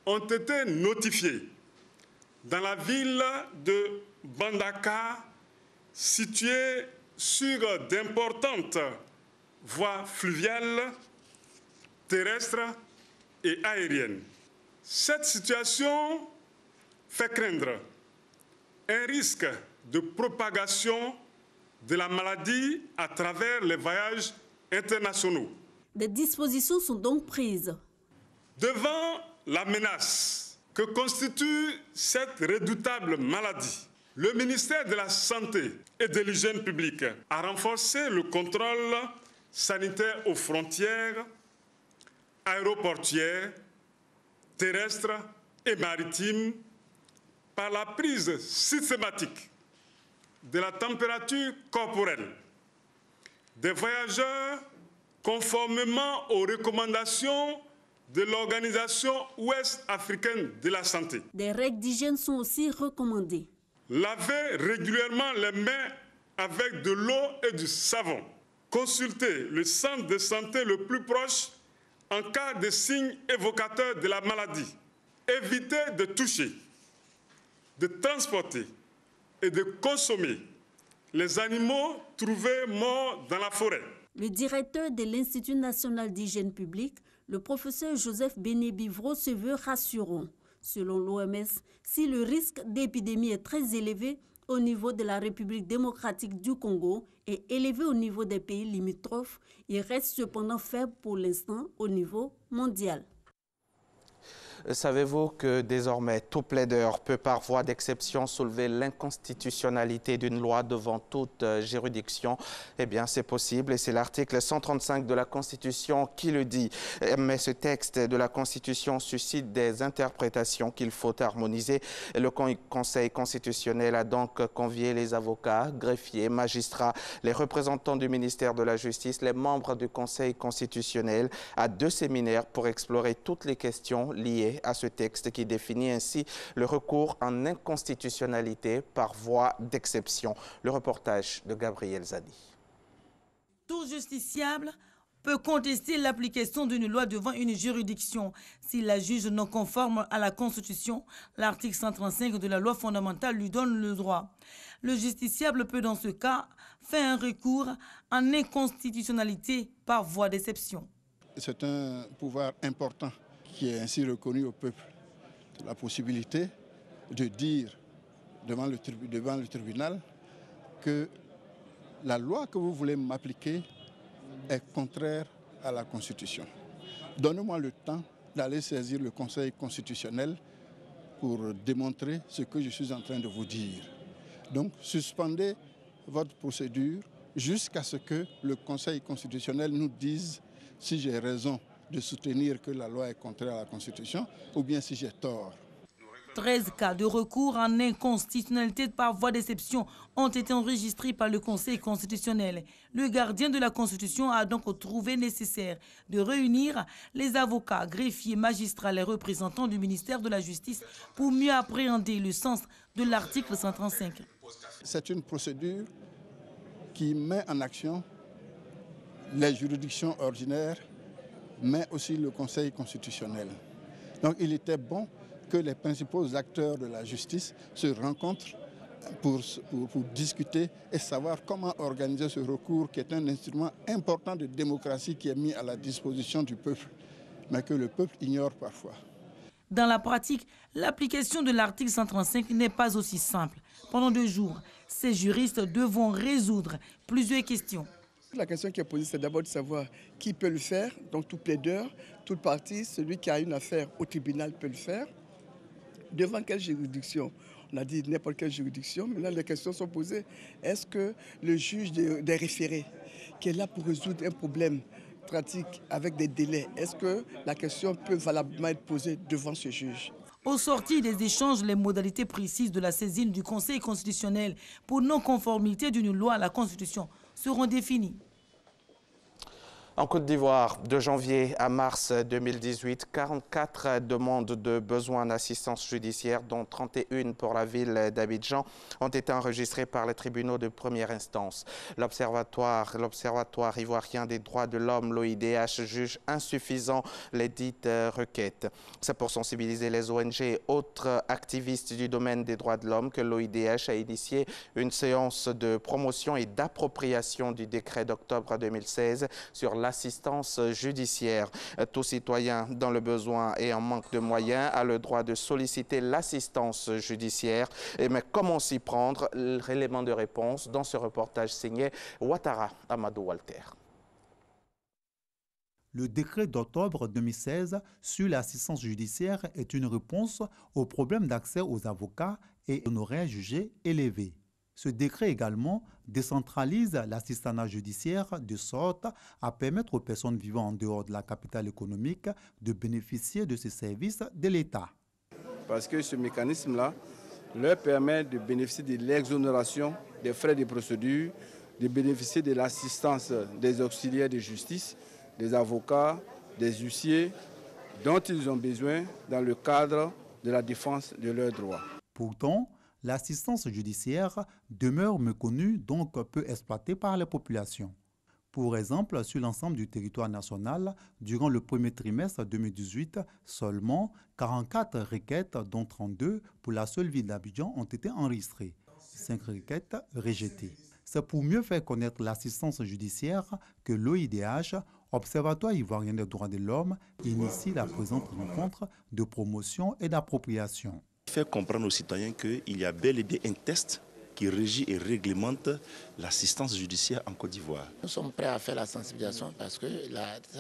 ont été notifiés dans la ville de Bandaka, située sur d'importantes voies fluviales, terrestres et aériennes. Cette situation fait craindre un risque de propagation de la maladie à travers les voyages internationaux. Des dispositions sont donc prises. Devant la menace que constitue cette redoutable maladie, le ministère de la Santé et de l'Hygiène publique a renforcé le contrôle sanitaire aux frontières aéroportuaires, terrestres et maritimes par la prise systématique de la température corporelle des voyageurs conformément aux recommandations de l'Organisation ouest-africaine de la santé. Des règles d'hygiène sont aussi recommandées. Laver régulièrement les mains avec de l'eau et du savon. Consulter le centre de santé le plus proche en cas de signes évocateurs de la maladie. Éviter de toucher, de transporter et de consommer les animaux trouvés morts dans la forêt. Le directeur de l'Institut national d'hygiène publique, le professeur Joseph Béné-Bivro, se veut rassurant. Selon l'OMS, si le risque d'épidémie est très élevé au niveau de la République démocratique du Congo et élevé au niveau des pays limitrophes, il reste cependant faible pour l'instant au niveau mondial. Savez-vous que désormais tout plaideur peut par voie d'exception soulever l'inconstitutionnalité d'une loi devant toute juridiction? Eh bien, c'est possible et c'est l'article 135 de la Constitution qui le dit. Mais ce texte de la Constitution suscite des interprétations qu'il faut harmoniser. Le Conseil constitutionnel a donc convié les avocats, greffiers, magistrats, les représentants du ministère de la Justice, les membres du Conseil constitutionnel à 2 séminaires pour explorer toutes les questions liées opposé à ce texte qui définit ainsi le recours en inconstitutionnalité par voie d'exception. Le reportage de Gabriel Zadi. Tout justiciable peut contester l'application d'une loi devant une juridiction s'il la juge non conforme à la Constitution. L'article 135 de la loi fondamentale lui donne le droit. Le justiciable peut dans ce cas faire un recours en inconstitutionnalité par voie d'exception. C'est un pouvoir important qui est ainsi reconnu au peuple. La possibilité de dire devant le tribunal que la loi que vous voulez m'appliquer est contraire à la Constitution. Donnez-moi le temps d'aller saisir le Conseil constitutionnel pour démontrer ce que je suis en train de vous dire. Donc, suspendez votre procédure jusqu'à ce que le Conseil constitutionnel nous dise si j'ai raison de soutenir que la loi est contraire à la Constitution ou bien si j'ai tort. 13 cas de recours en inconstitutionnalité par voie d'exception ont été enregistrés par le Conseil constitutionnel. Le gardien de la Constitution a donc trouvé nécessaire de réunir les avocats, greffiers, magistrats, les représentants du ministère de la Justice pour mieux appréhender le sens de l'article 135. C'est une procédure qui met en action les juridictions ordinaires, mais aussi le Conseil constitutionnel. Donc il était bon que les principaux acteurs de la justice se rencontrent pour discuter et savoir comment organiser ce recours qui est un instrument important de démocratie qui est mis à la disposition du peuple, mais que le peuple ignore parfois. Dans la pratique, l'application de l'article 135 n'est pas aussi simple. Pendant 2 jours, ces juristes devront résoudre plusieurs questions. La question qui est posée, c'est d'abord de savoir qui peut le faire, donc tout plaideur, toute partie, celui qui a une affaire au tribunal peut le faire. Devant quelle juridiction? On a dit n'importe quelle juridiction, mais là les questions sont posées. Est-ce que le juge des référés, qui est là pour résoudre un problème pratique avec des délais, est-ce que la question peut valablement être posée devant ce juge? Au sortir des échanges, les modalités précises de la saisine du Conseil constitutionnel pour non-conformité d'une loi à la Constitution seront définies. En Côte d'Ivoire, de janvier à mars 2018, 44 demandes de besoins d'assistance judiciaire, dont 31 pour la ville d'Abidjan, ont été enregistrées par les tribunaux de première instance. L'Observatoire ivoirien des droits de l'homme, l'OIDH, juge insuffisant les dites requêtes. C'est pour sensibiliser les ONG et autres activistes du domaine des droits de l'homme que l'OIDH a initié une séance de promotion et d'appropriation du décret d'octobre 2016 sur l'assistance judiciaire. Tout citoyen dans le besoin et en manque de moyens a le droit de solliciter l'assistance judiciaire. Mais comment s'y prendre? L'élément de réponse dans ce reportage signé Ouattara Amadou Walter. Le décret d'octobre 2016 sur l'assistance judiciaire est une réponse au problème d'accès aux avocats et honoraires jugés élevés. Ce décret également décentralise l'assistanat judiciaire de sorte à permettre aux personnes vivant en dehors de la capitale économique de bénéficier de ces services de l'État. Parce que ce mécanisme-là leur permet de bénéficier de l'exonération des frais de procédure, de bénéficier de l'assistance des auxiliaires de justice, des avocats, des huissiers dont ils ont besoin dans le cadre de la défense de leurs droits. Pourtant, l'assistance judiciaire demeure méconnue, donc peu exploitée par les populations. Pour exemple, sur l'ensemble du territoire national, durant le premier trimestre 2018, seulement 44 requêtes, dont 32 pour la seule ville d'Abidjan, ont été enregistrées. 5 requêtes rejetées. C'est pour mieux faire connaître l'assistance judiciaire que l'OIDH, Observatoire ivoirien des droits de l'homme, initie la présente rencontre de promotion et d'appropriation. Faire comprendre aux citoyens qu'il y a bel et bien un test qui régit et réglemente l'assistance judiciaire en Côte d'Ivoire. Nous sommes prêts à faire la sensibilisation parce que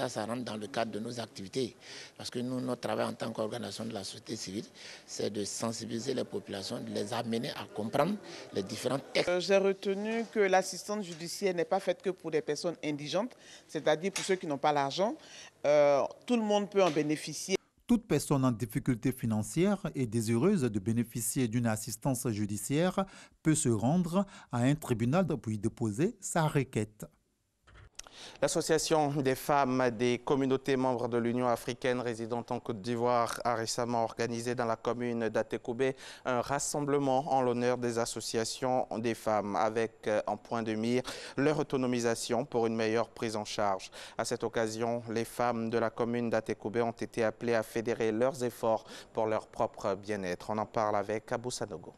ça rentre dans le cadre de nos activités. Parce que nous, notre travail en tant qu'organisation de la société civile, c'est de sensibiliser les populations, de les amener à comprendre les différents textes. J'ai retenu que l'assistance judiciaire n'est pas faite que pour des personnes indigentes, c'est-à-dire pour ceux qui n'ont pas l'argent. Tout le monde peut en bénéficier. Toute personne en difficulté financière et désireuse de bénéficier d'une assistance judiciaire peut se rendre à un tribunal pour y déposer sa requête. L'association des femmes des communautés membres de l'Union africaine résidant en Côte d'Ivoire a récemment organisé dans la commune d'Atekoubé un rassemblement en l'honneur des associations des femmes avec en point de mire leur autonomisation pour une meilleure prise en charge. À cette occasion, les femmes de la commune d'Atekoubé ont été appelées à fédérer leurs efforts pour leur propre bien-être. On en parle avec Abou Sanogo.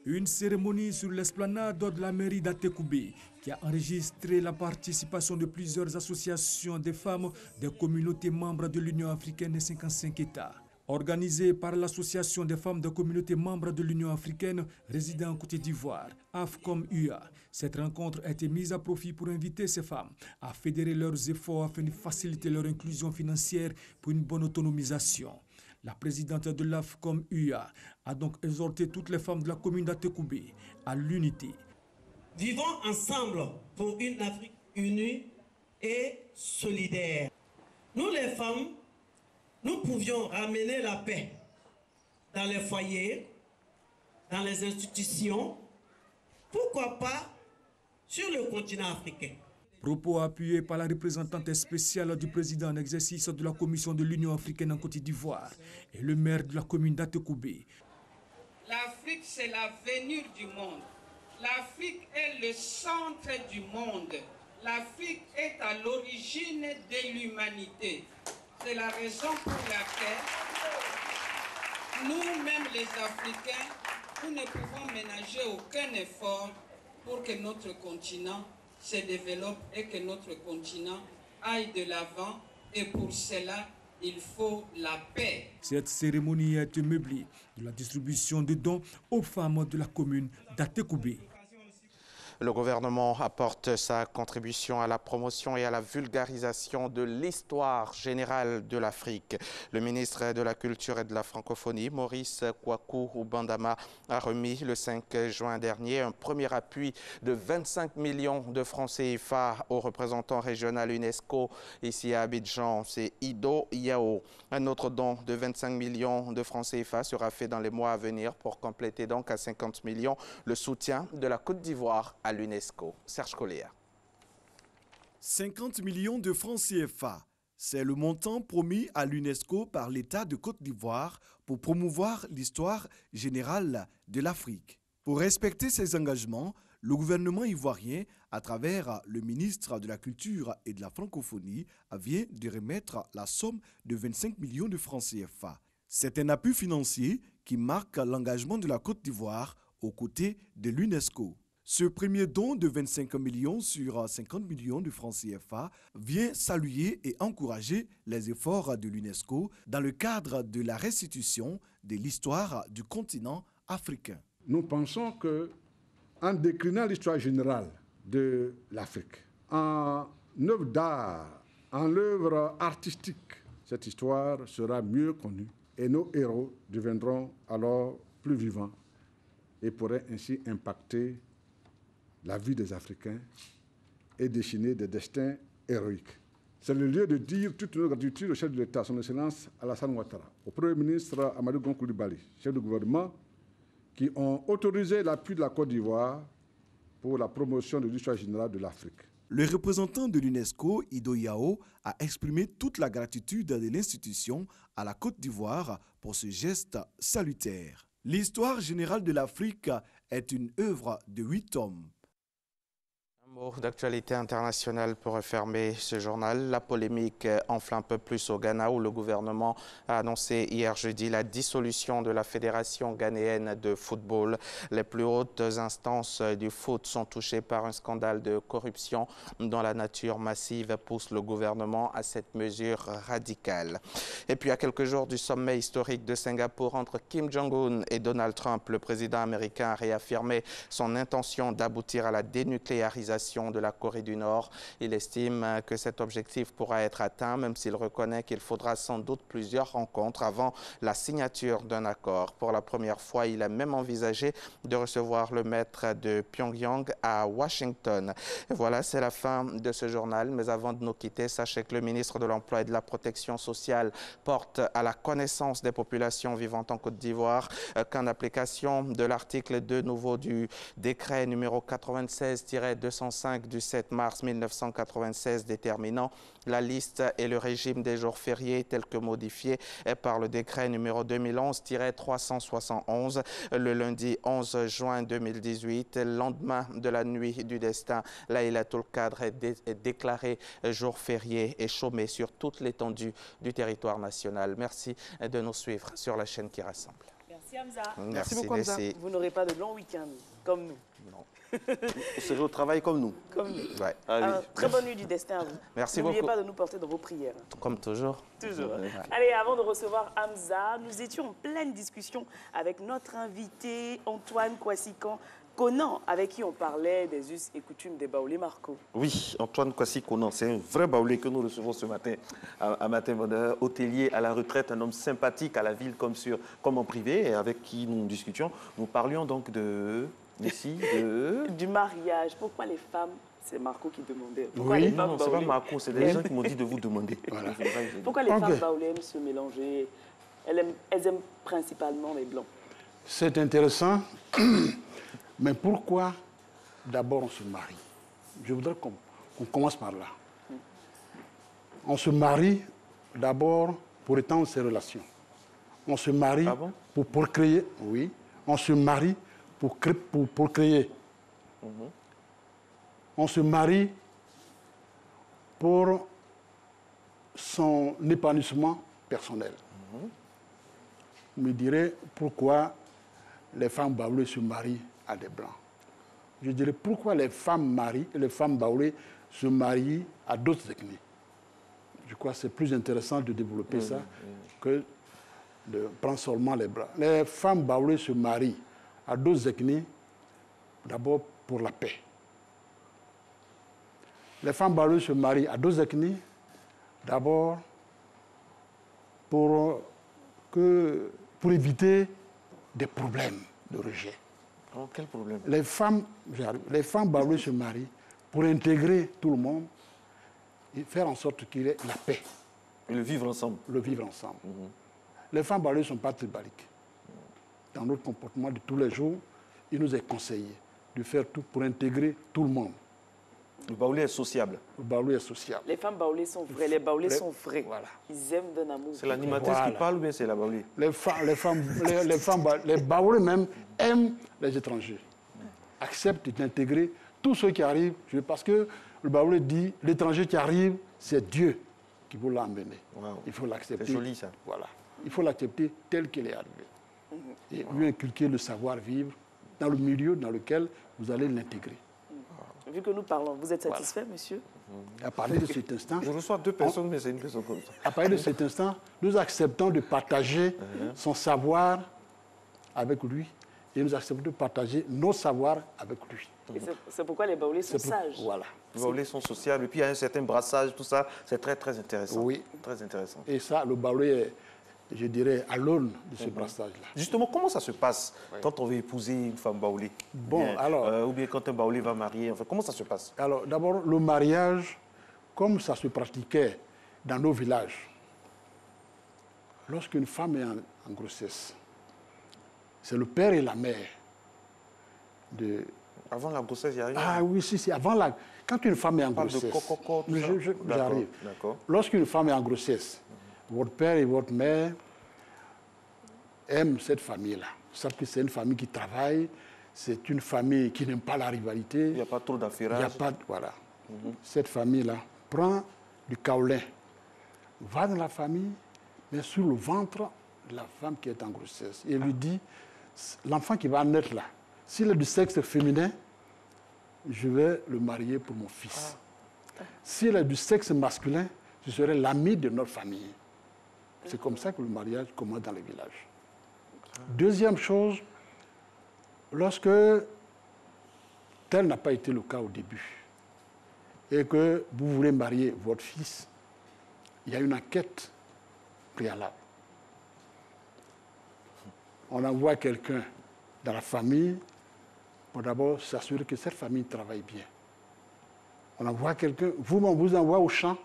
Une cérémonie sur l'esplanade de la mairie d'Atekoubé qui a enregistré la participation de plusieurs associations de femmes des communautés membres de l'Union africaine et 55 États. Organisée par l'Association des femmes des communautés membres de l'Union africaine résidant en Côte d'Ivoire, AFCOM-UA, cette rencontre a été mise à profit pour inviter ces femmes à fédérer leurs efforts afin de faciliter leur inclusion financière pour une bonne autonomisation. La présidente de l'AFCOM-UA a donc exhorté toutes les femmes de la commune d'Atekoubé à l'unité. Vivons ensemble pour une Afrique unie et solidaire. Nous les femmes, nous pouvions ramener la paix dans les foyers, dans les institutions, pourquoi pas sur le continent africain. Propos appuyés par la représentante spéciale du président en exercice de la Commission de l'Union africaine en Côte d'Ivoire et le maire de la commune d'Atekoubé. L'Afrique, c'est l'avenir du monde. L'Afrique est le centre du monde. L'Afrique est à l'origine de l'humanité. C'est la raison pour laquelle nous-mêmes les Africains, nous ne pouvons ménager aucun effort pour que notre continent se développe et que notre continent aille de l'avant. Et pour cela, il faut la paix. Cette cérémonie a été meublée de la distribution de dons aux femmes de la commune d'Atekoubé. Le gouvernement apporte sa contribution à la promotion et à la vulgarisation de l'histoire générale de l'Afrique. Le ministre de la Culture et de la Francophonie, Maurice Kwaku Bandama, a remis le 5 juin dernier un premier appui de 25 millions de francs CFA au représentant régional UNESCO ici à Abidjan, c'est Ido Yao. Un autre don de 25 millions de francs CFA sera fait dans les mois à venir pour compléter donc à 50 millions le soutien de la Côte d'Ivoire à l'UNESCO. Serge Collier. 50 millions de francs CFA, c'est le montant promis à l'UNESCO par l'État de Côte d'Ivoire pour promouvoir l'histoire générale de l'Afrique. Pour respecter ces engagements, le gouvernement ivoirien, à travers le ministre de la Culture et de la Francophonie, vient de remettre la somme de 25 millions de francs CFA. C'est un appui financier qui marque l'engagement de la Côte d'Ivoire aux côtés de l'UNESCO. Ce premier don de 25 millions sur 50 millions de francs CFA vient saluer et encourager les efforts de l'UNESCO dans le cadre de la restitution de l'histoire du continent africain. Nous pensons qu'en déclinant l'histoire générale de l'Afrique, en œuvre d'art, en œuvre artistique, cette histoire sera mieux connue et nos héros deviendront alors plus vivants et pourraient ainsi impacter la vie des Africains et dessiner des destins héroïques. C'est le lieu de dire toute notre gratitude au chef de l'État, son Excellence Alassane Ouattara, au Premier ministre Amadou Gon Coulibaly, chef du gouvernement, qui ont autorisé l'appui de la Côte d'Ivoire pour la promotion de l'histoire générale de l'Afrique. Le représentant de l'UNESCO, Ido Yao, a exprimé toute la gratitude de l'institution à la Côte d'Ivoire pour ce geste salutaire. L'histoire générale de l'Afrique est une œuvre de 8 tomes. D'actualité internationale pour refermer ce journal. La polémique enfle un peu plus au Ghana où le gouvernement a annoncé hier jeudi la dissolution de la Fédération ghanéenne de football. Les plus hautes instances du foot sont touchées par un scandale de corruption dont la nature massive pousse le gouvernement à cette mesure radicale. Et puis à quelques jours du sommet historique de Singapour entre Kim Jong-un et Donald Trump, le président américain a réaffirmé son intention d'aboutir à la dénucléarisation de la Corée du Nord. Il estime que cet objectif pourra être atteint, même s'il reconnaît qu'il faudra sans doute plusieurs rencontres avant la signature d'un accord. Pour la première fois, il a même envisagé de recevoir le maître de Pyongyang à Washington. Et voilà, c'est la fin de ce journal. Mais avant de nous quitter, sachez que le ministre de l'Emploi et de la Protection sociale porte à la connaissance des populations vivant en Côte d'Ivoire qu'en application de l'article 2 nouveau du décret numéro 96-205 5 du 7 mars 1996 déterminant la liste et le régime des jours fériés tels que modifiés par le décret numéro 2011-371 le lundi 11 juin 2018, lendemain de la nuit du destin. Laylatul Qadr est déclaré jour férié et chômé sur toute l'étendue du territoire national. Merci de nous suivre sur la chaîne qui rassemble. Merci Hamza. Merci beaucoup Hamza. Vous n'aurez pas de long week-end comme nous. Non. Vous serez au travail comme nous. Comme nous. Ouais. Alors, très bonne nuit du destin à vous. Merci beaucoup. N'oubliez pas de nous porter dans vos prières. Comme toujours. Toujours. Ouais. Allez, avant de recevoir Hamza, nous étions en pleine discussion avec notre invité Antoine Kwasi-Konan, avec qui on parlait des us et coutumes des Baoulés, Marco. Oui, Antoine Kwasi-Konan, c'est un vrai Baoulé que nous recevons ce matin à Matin Bonheur, hôtelier à la retraite, un homme sympathique à la ville comme en privé, et avec qui nous discutions. Nous parlions donc du mariage. Pourquoi les femmes, c'est Marco qui demandait. Pourquoi oui, les femmes non, c'est pas Marco, c'est des gens qui m'ont dit de vous demander. Voilà. Pourquoi les femmes baoulées aiment se mélanger? Elles aiment principalement les blancs. C'est intéressant, mais pourquoi d'abord on se marie? Je voudrais qu'on commence par là. On se marie d'abord pour étendre ses relations. On se marie pour procréer, oui. On se marie pour créer. On se marie pour son épanouissement personnel. Vous me direz pourquoi les femmes baoulées se marient à des blancs. Je dirais pourquoi les femmes baoulées se marient à d'autres ethnies. Je crois que c'est plus intéressant de développer ça que de prendre seulement les blancs. Les femmes baoulées se marient à d'autres ethnies, d'abord pour la paix. Les femmes baoulées se marient à d'autres ethnies, d'abord pour éviter des problèmes de rejet. Oh, quel problème? Les femmes baoulées se marient pour intégrer tout le monde et faire en sorte qu'il y ait la paix. Et le vivre ensemble. Le vivre ensemble. Les femmes baoulées ne sont pas tribaliques. Dans notre comportement de tous les jours, il nous est conseillé de faire tout pour intégrer tout le monde. Le baoulé est sociable. Le baoulé est sociable. Les femmes baoulées sont vraies, les baoulés sont vrais. Voilà. Ils aiment d'un amour. C'est l'animatrice qui parle ou bien c'est la baoulée? Les baoulés même aiment les étrangers. Acceptent d'intégrer tous ceux qui arrivent. Parce que le baoulé dit, l'étranger qui arrive, c'est Dieu qui vous l'a amené. Wow. Il faut l'accepter. C'est joli ça. Voilà. Il faut l'accepter tel qu'il est arrivé. Et lui inculquer le savoir-vivre dans le milieu dans lequel vous allez l'intégrer. Vu que nous parlons, vous êtes satisfait, monsieur? À partir de cet instant... Je reçois deux personnes, mais c'est une personne comme ça. À partir de cet instant, nous acceptons de partager son savoir avec lui et nous acceptons de partager nos savoirs avec lui. C'est pourquoi les baoulés sont sages. Voilà. Les baoulés sont sociables et puis il y a un certain brassage, tout ça, c'est très, très intéressant. Oui. Très intéressant. Et ça, le baoulé est, je dirais, à l'aune de ce brassage-là. Justement, comment ça se passe quand on veut épouser une femme baoulée? Ou bien quand un baoulé va marier, enfin, comment ça se passe? Alors, d'abord, le mariage, comme ça se pratiquait dans nos villages, lorsqu'une femme est en grossesse, c'est le père et la mère de... Avant la grossesse, il y a rien? Ah oui, si, avant la... Quand une femme est en grossesse... J'arrive. Lorsqu'une femme est en grossesse, votre père et votre mère aiment cette famille-là. Vous savez que c'est une famille qui travaille, c'est une famille qui n'aime pas la rivalité. Il n'y a pas trop d'affairage. Il n'y a pas... Voilà. Cette famille-là prend du kaolin, va dans la famille, mais sur le ventre de la femme qui est en grossesse. Et lui dit, l'enfant qui va naître là, s'il est du sexe féminin, je vais le marier pour mon fils. S'il est du sexe masculin, je serai l'ami de notre famille. C'est comme ça que le mariage commence dans les villages. Deuxième chose, lorsque tel n'a pas été le cas au début, et que vous voulez marier votre fils, il y a une enquête préalable. On envoie quelqu'un dans la famille pour d'abord s'assurer que cette famille travaille bien. On envoie quelqu'un, on vous envoie au champ,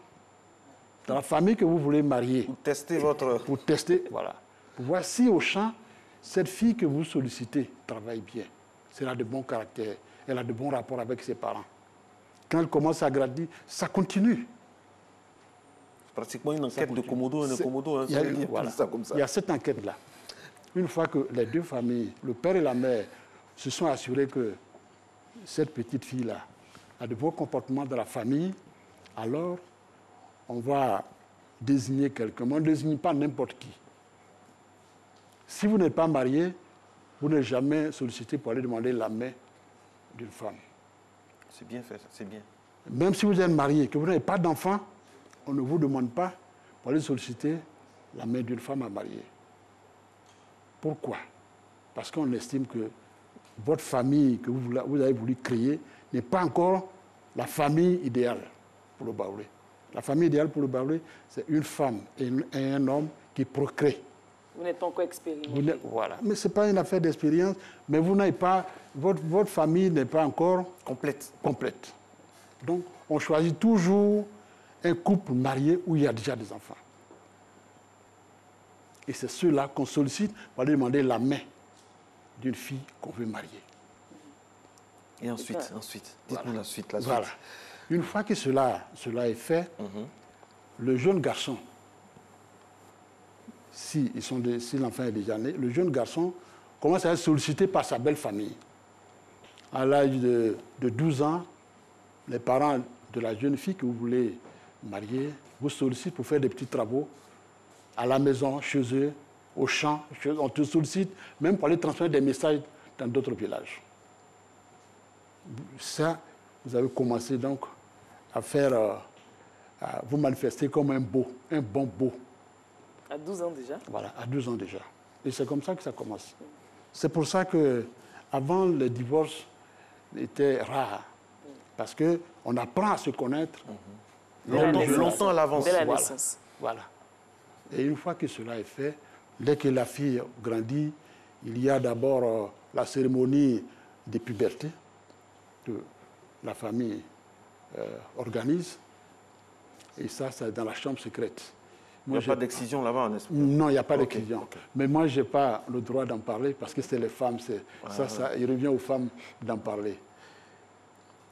dans la famille que vous voulez marier. Pour tester votre... Pour tester, voilà. Pour voir si au champ, cette fille que vous sollicitez travaille bien. Elle a de bons caractères, elle a de bons rapports avec ses parents. Quand elle commence à grandir, ça continue. C'est pratiquement une enquête de Komodo. Hein, il y a cette enquête-là. Une fois que les deux familles, le père et la mère, se sont assurés que cette petite fille-là a de bons comportements dans la famille, alors on va désigner quelqu'un. Mais on ne désigne pas n'importe qui. Si vous n'êtes pas marié, vous n'êtes jamais sollicité pour aller demander la main d'une femme. C'est bien fait, c'est bien. Même si vous êtes marié, que vous n'avez pas d'enfant, on ne vous demande pas pour aller solliciter la main d'une femme à marier. Pourquoi? Parce qu'on estime que votre famille que vous avez voulu créer n'est pas encore la famille idéale pour le Baoulé. La famille idéale pour le Baoulé, c'est une femme et un homme qui procréent. Vous n'êtes pas encore expérimenté. Voilà. Mais ce n'est pas une affaire d'expérience, mais vous n'avez pas, votre famille n'est pas encore complète. Donc, on choisit toujours un couple marié où il y a déjà des enfants. Et c'est ceux-là qu'on sollicite pour aller demander la main d'une fille qu'on veut marier. Et ensuite, dites-nous la suite. Voilà. Une fois que cela est fait, le jeune garçon, si l'enfant est déjà né, le jeune garçon commence à être sollicité par sa belle famille. À l'âge de 12 ans, les parents de la jeune fille que vous voulez marier vous sollicitent pour faire des petits travaux à la maison, chez eux, au champ. On te sollicite même pour aller transmettre des messages dans d'autres villages. Ça, vous avez commencé donc à faire, à vous manifester comme un bon beau. À 12 ans déjà? Voilà, à 12 ans déjà. Et c'est comme ça que ça commence. C'est pour ça qu'avant, le divorce était rare. Parce qu'on apprend à se connaître longtemps à l'avance. Dès la naissance. Voilà. Et une fois que cela est fait, dès que la fille grandit, il y a d'abord la cérémonie de puberté que la famille organise. Et ça, c'est dans la chambre secrète. Il n'y a pas d'excision là-bas, n'est-ce pas? Non, il n'y a pas d'excision. Okay. Mais moi, je n'ai pas le droit d'en parler parce que c'est les femmes. Il revient aux femmes d'en parler.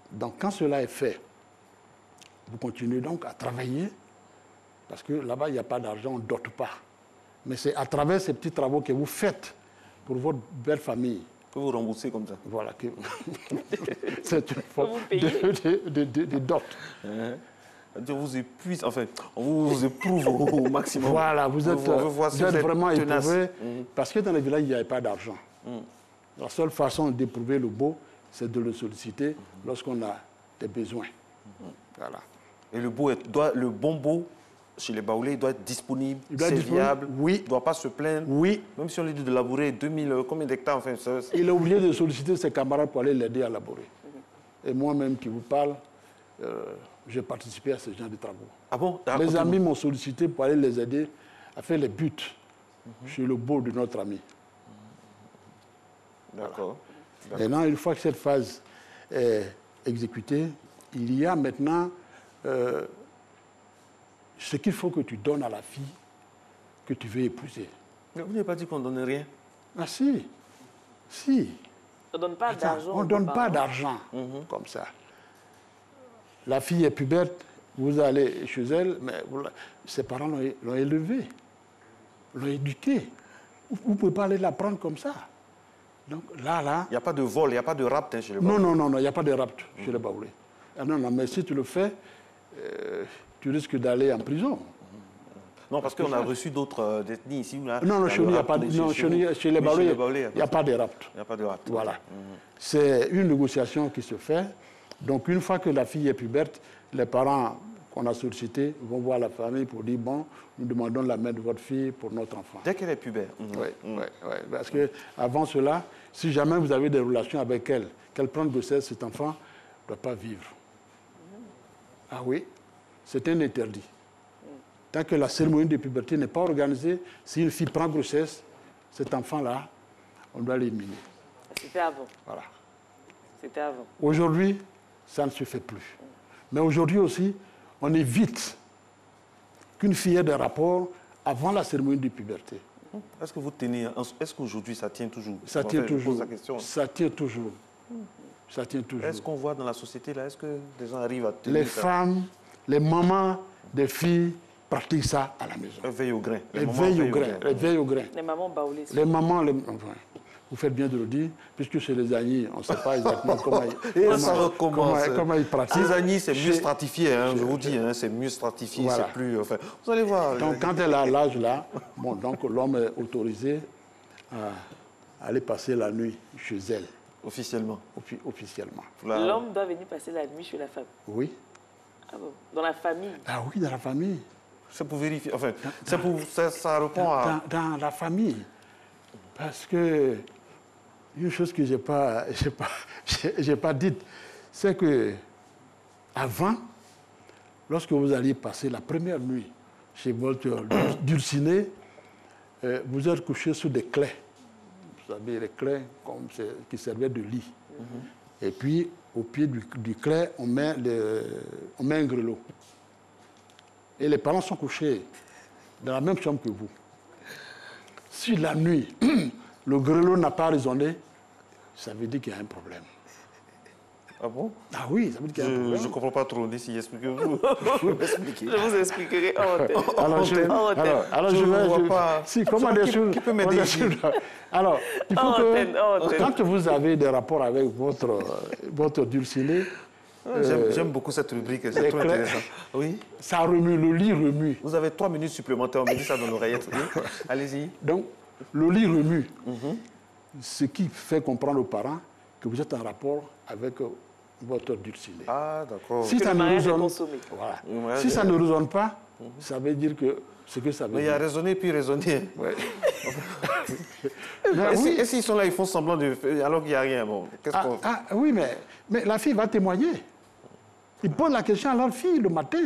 Donc, quand cela est fait, vous continuez donc à travailler parce que là-bas, il n'y a pas d'argent, on ne dote pas. Mais c'est à travers ces petits travaux que vous faites pour votre belle famille. Que vous remboursez comme ça. Voilà. C'est une forme de dot. On vous épuise, enfin, on vous éprouve au maximum. Voilà, vous êtes vraiment éprouvé parce que dans les villages, il n'y avait pas d'argent. La seule façon d'éprouver le beau, c'est de le solliciter lorsqu'on a des besoins. Voilà. Et le bon beau, chez les Baoulés, il doit être disponible, serviable, oui. Il ne doit pas se plaindre. Oui. Même si on lui dit de labourer 2000, combien d'hectares, enfin, il est obligé de solliciter ses camarades pour aller l'aider à labourer. Et moi-même qui vous parle, j'ai participé à ce genre de travaux. Ah bon? Les amis m'ont sollicité pour aller les aider à faire les buts sur le beau de notre ami. D'accord. Voilà. Maintenant, une fois que cette phase est exécutée, il y a maintenant ce qu'il faut que tu donnes à la fille que tu veux épouser. Mais vous n'avez pas dit qu'on ne donnait rien? Ah si, si. On ne donne pas d'argent. On ne donne pas d'argent comme ça. La fille est puberte, vous allez chez elle, mais ses parents l'ont élevée, l'ont éduquée. Vous ne pouvez pas aller la prendre comme ça. Donc là... Il n'y a pas de vol, il n'y a pas de rapt chez les Baoulés. Non, il n'y a pas de rapt chez les Baoulés. Ah non, mais si tu le fais, tu risques d'aller en prison. Non, parce qu'on a reçu d'autres détenus ici. Là, non, chez nous, il n'y a pas de... Non, chez les Baoulés, il n'y a pas de rapt. Il n'y a pas de rapt. Voilà. C'est une négociation qui se fait. Donc, une fois que la fille est puberte, les parents qu'on a sollicités vont voir la famille pour dire, bon, nous demandons la main de votre fille pour notre enfant. Dès qu'elle est pubère. Oui. Parce qu'avant cela, si jamais vous avez des relations avec elle, qu'elle prenne grossesse, cet enfant ne doit pas vivre. Ah oui, c'est un interdit. Tant que la cérémonie de puberté n'est pas organisée, si une fille prend grossesse, cet enfant-là, on doit l'éliminer. C'était avant. Voilà. C'était avant. Aujourd'hui, ça ne se fait plus. Mais aujourd'hui aussi, on évite qu'une fille ait des rapports avant la cérémonie de puberté. Est-ce que vous tenez... Est-ce qu'aujourd'hui, ça tient toujours? Ça tient toujours. Ça tient toujours. Ça tient toujours. Est-ce qu'on voit dans la société, là, est-ce que les gens arrivent à tenir les ça? femmes, les mamans des filles pratiquent ça à la maison. Elles veillent au grain. Elles veillent au grain. Elles veillent au grain. Les mamans baoulées. Les mamans, enfin, vous faites bien de le dire, puisque chez les Agnis, on ne sait pas exactement comment ils pratiquent. Les Agnis, c'est mieux stratifié, hein, je vous dis, hein, c'est mieux stratifié, voilà. c'est plus... Enfin, vous allez voir. Donc, quand elle a l'âge là, bon, donc l'homme est autorisé à aller passer la nuit chez elle. Officiellement. Officiellement. L'homme doit venir passer la nuit chez la femme. Oui. Ah bon? Dans la famille. Ah oui, dans la famille. C'est pour vérifier. Enfin, ça répond à... Dans la famille. Parce que une chose que je n'ai pas dite, c'est que avant, lorsque vous alliez passer la première nuit chez votre dulciné, vous êtes couché sous des claies. Vous savez, les claies qui servaient de lit. Et puis, au pied du clair, on met un grelot. Et les parents sont couchés dans la même chambre que vous. Si la nuit, le grelot n'a pas résonné, ça veut dire qu'il y a un problème. Ah bon? Ah oui, ça veut dire qu'il y a un problème. Je ne comprends pas trop, si expliquez-vous. Je vous expliquerai hors antenne. Alors, je ne vois pas... Si, comment des choses... Qui peut m'aider ici? Alors, il faut que... Quand vous avez des rapports avec votre dulciné... J'aime beaucoup cette rubrique, c'est trop intéressant. Oui. Ça remue, le lit remue. Vous avez 3 minutes supplémentaires, on me dit ça dans l'oreillette. Allez-y. Donc, le lit remue. Ce qui fait comprendre aux parents que vous êtes en rapport avec votre dulciné. Ah, d'accord. Si ça ne résonne, voilà. Si ça ne résonne pas, ça veut dire que ce que ça veut dire. Mais il y a raisonner puis raisonner. Ouais. Et s'ils sont là, ils font semblant de... alors qu'il n'y a rien, bon, qu'est-ce qu'on... Oui, mais la fille va témoigner. Ils posent la question à leur fille le matin.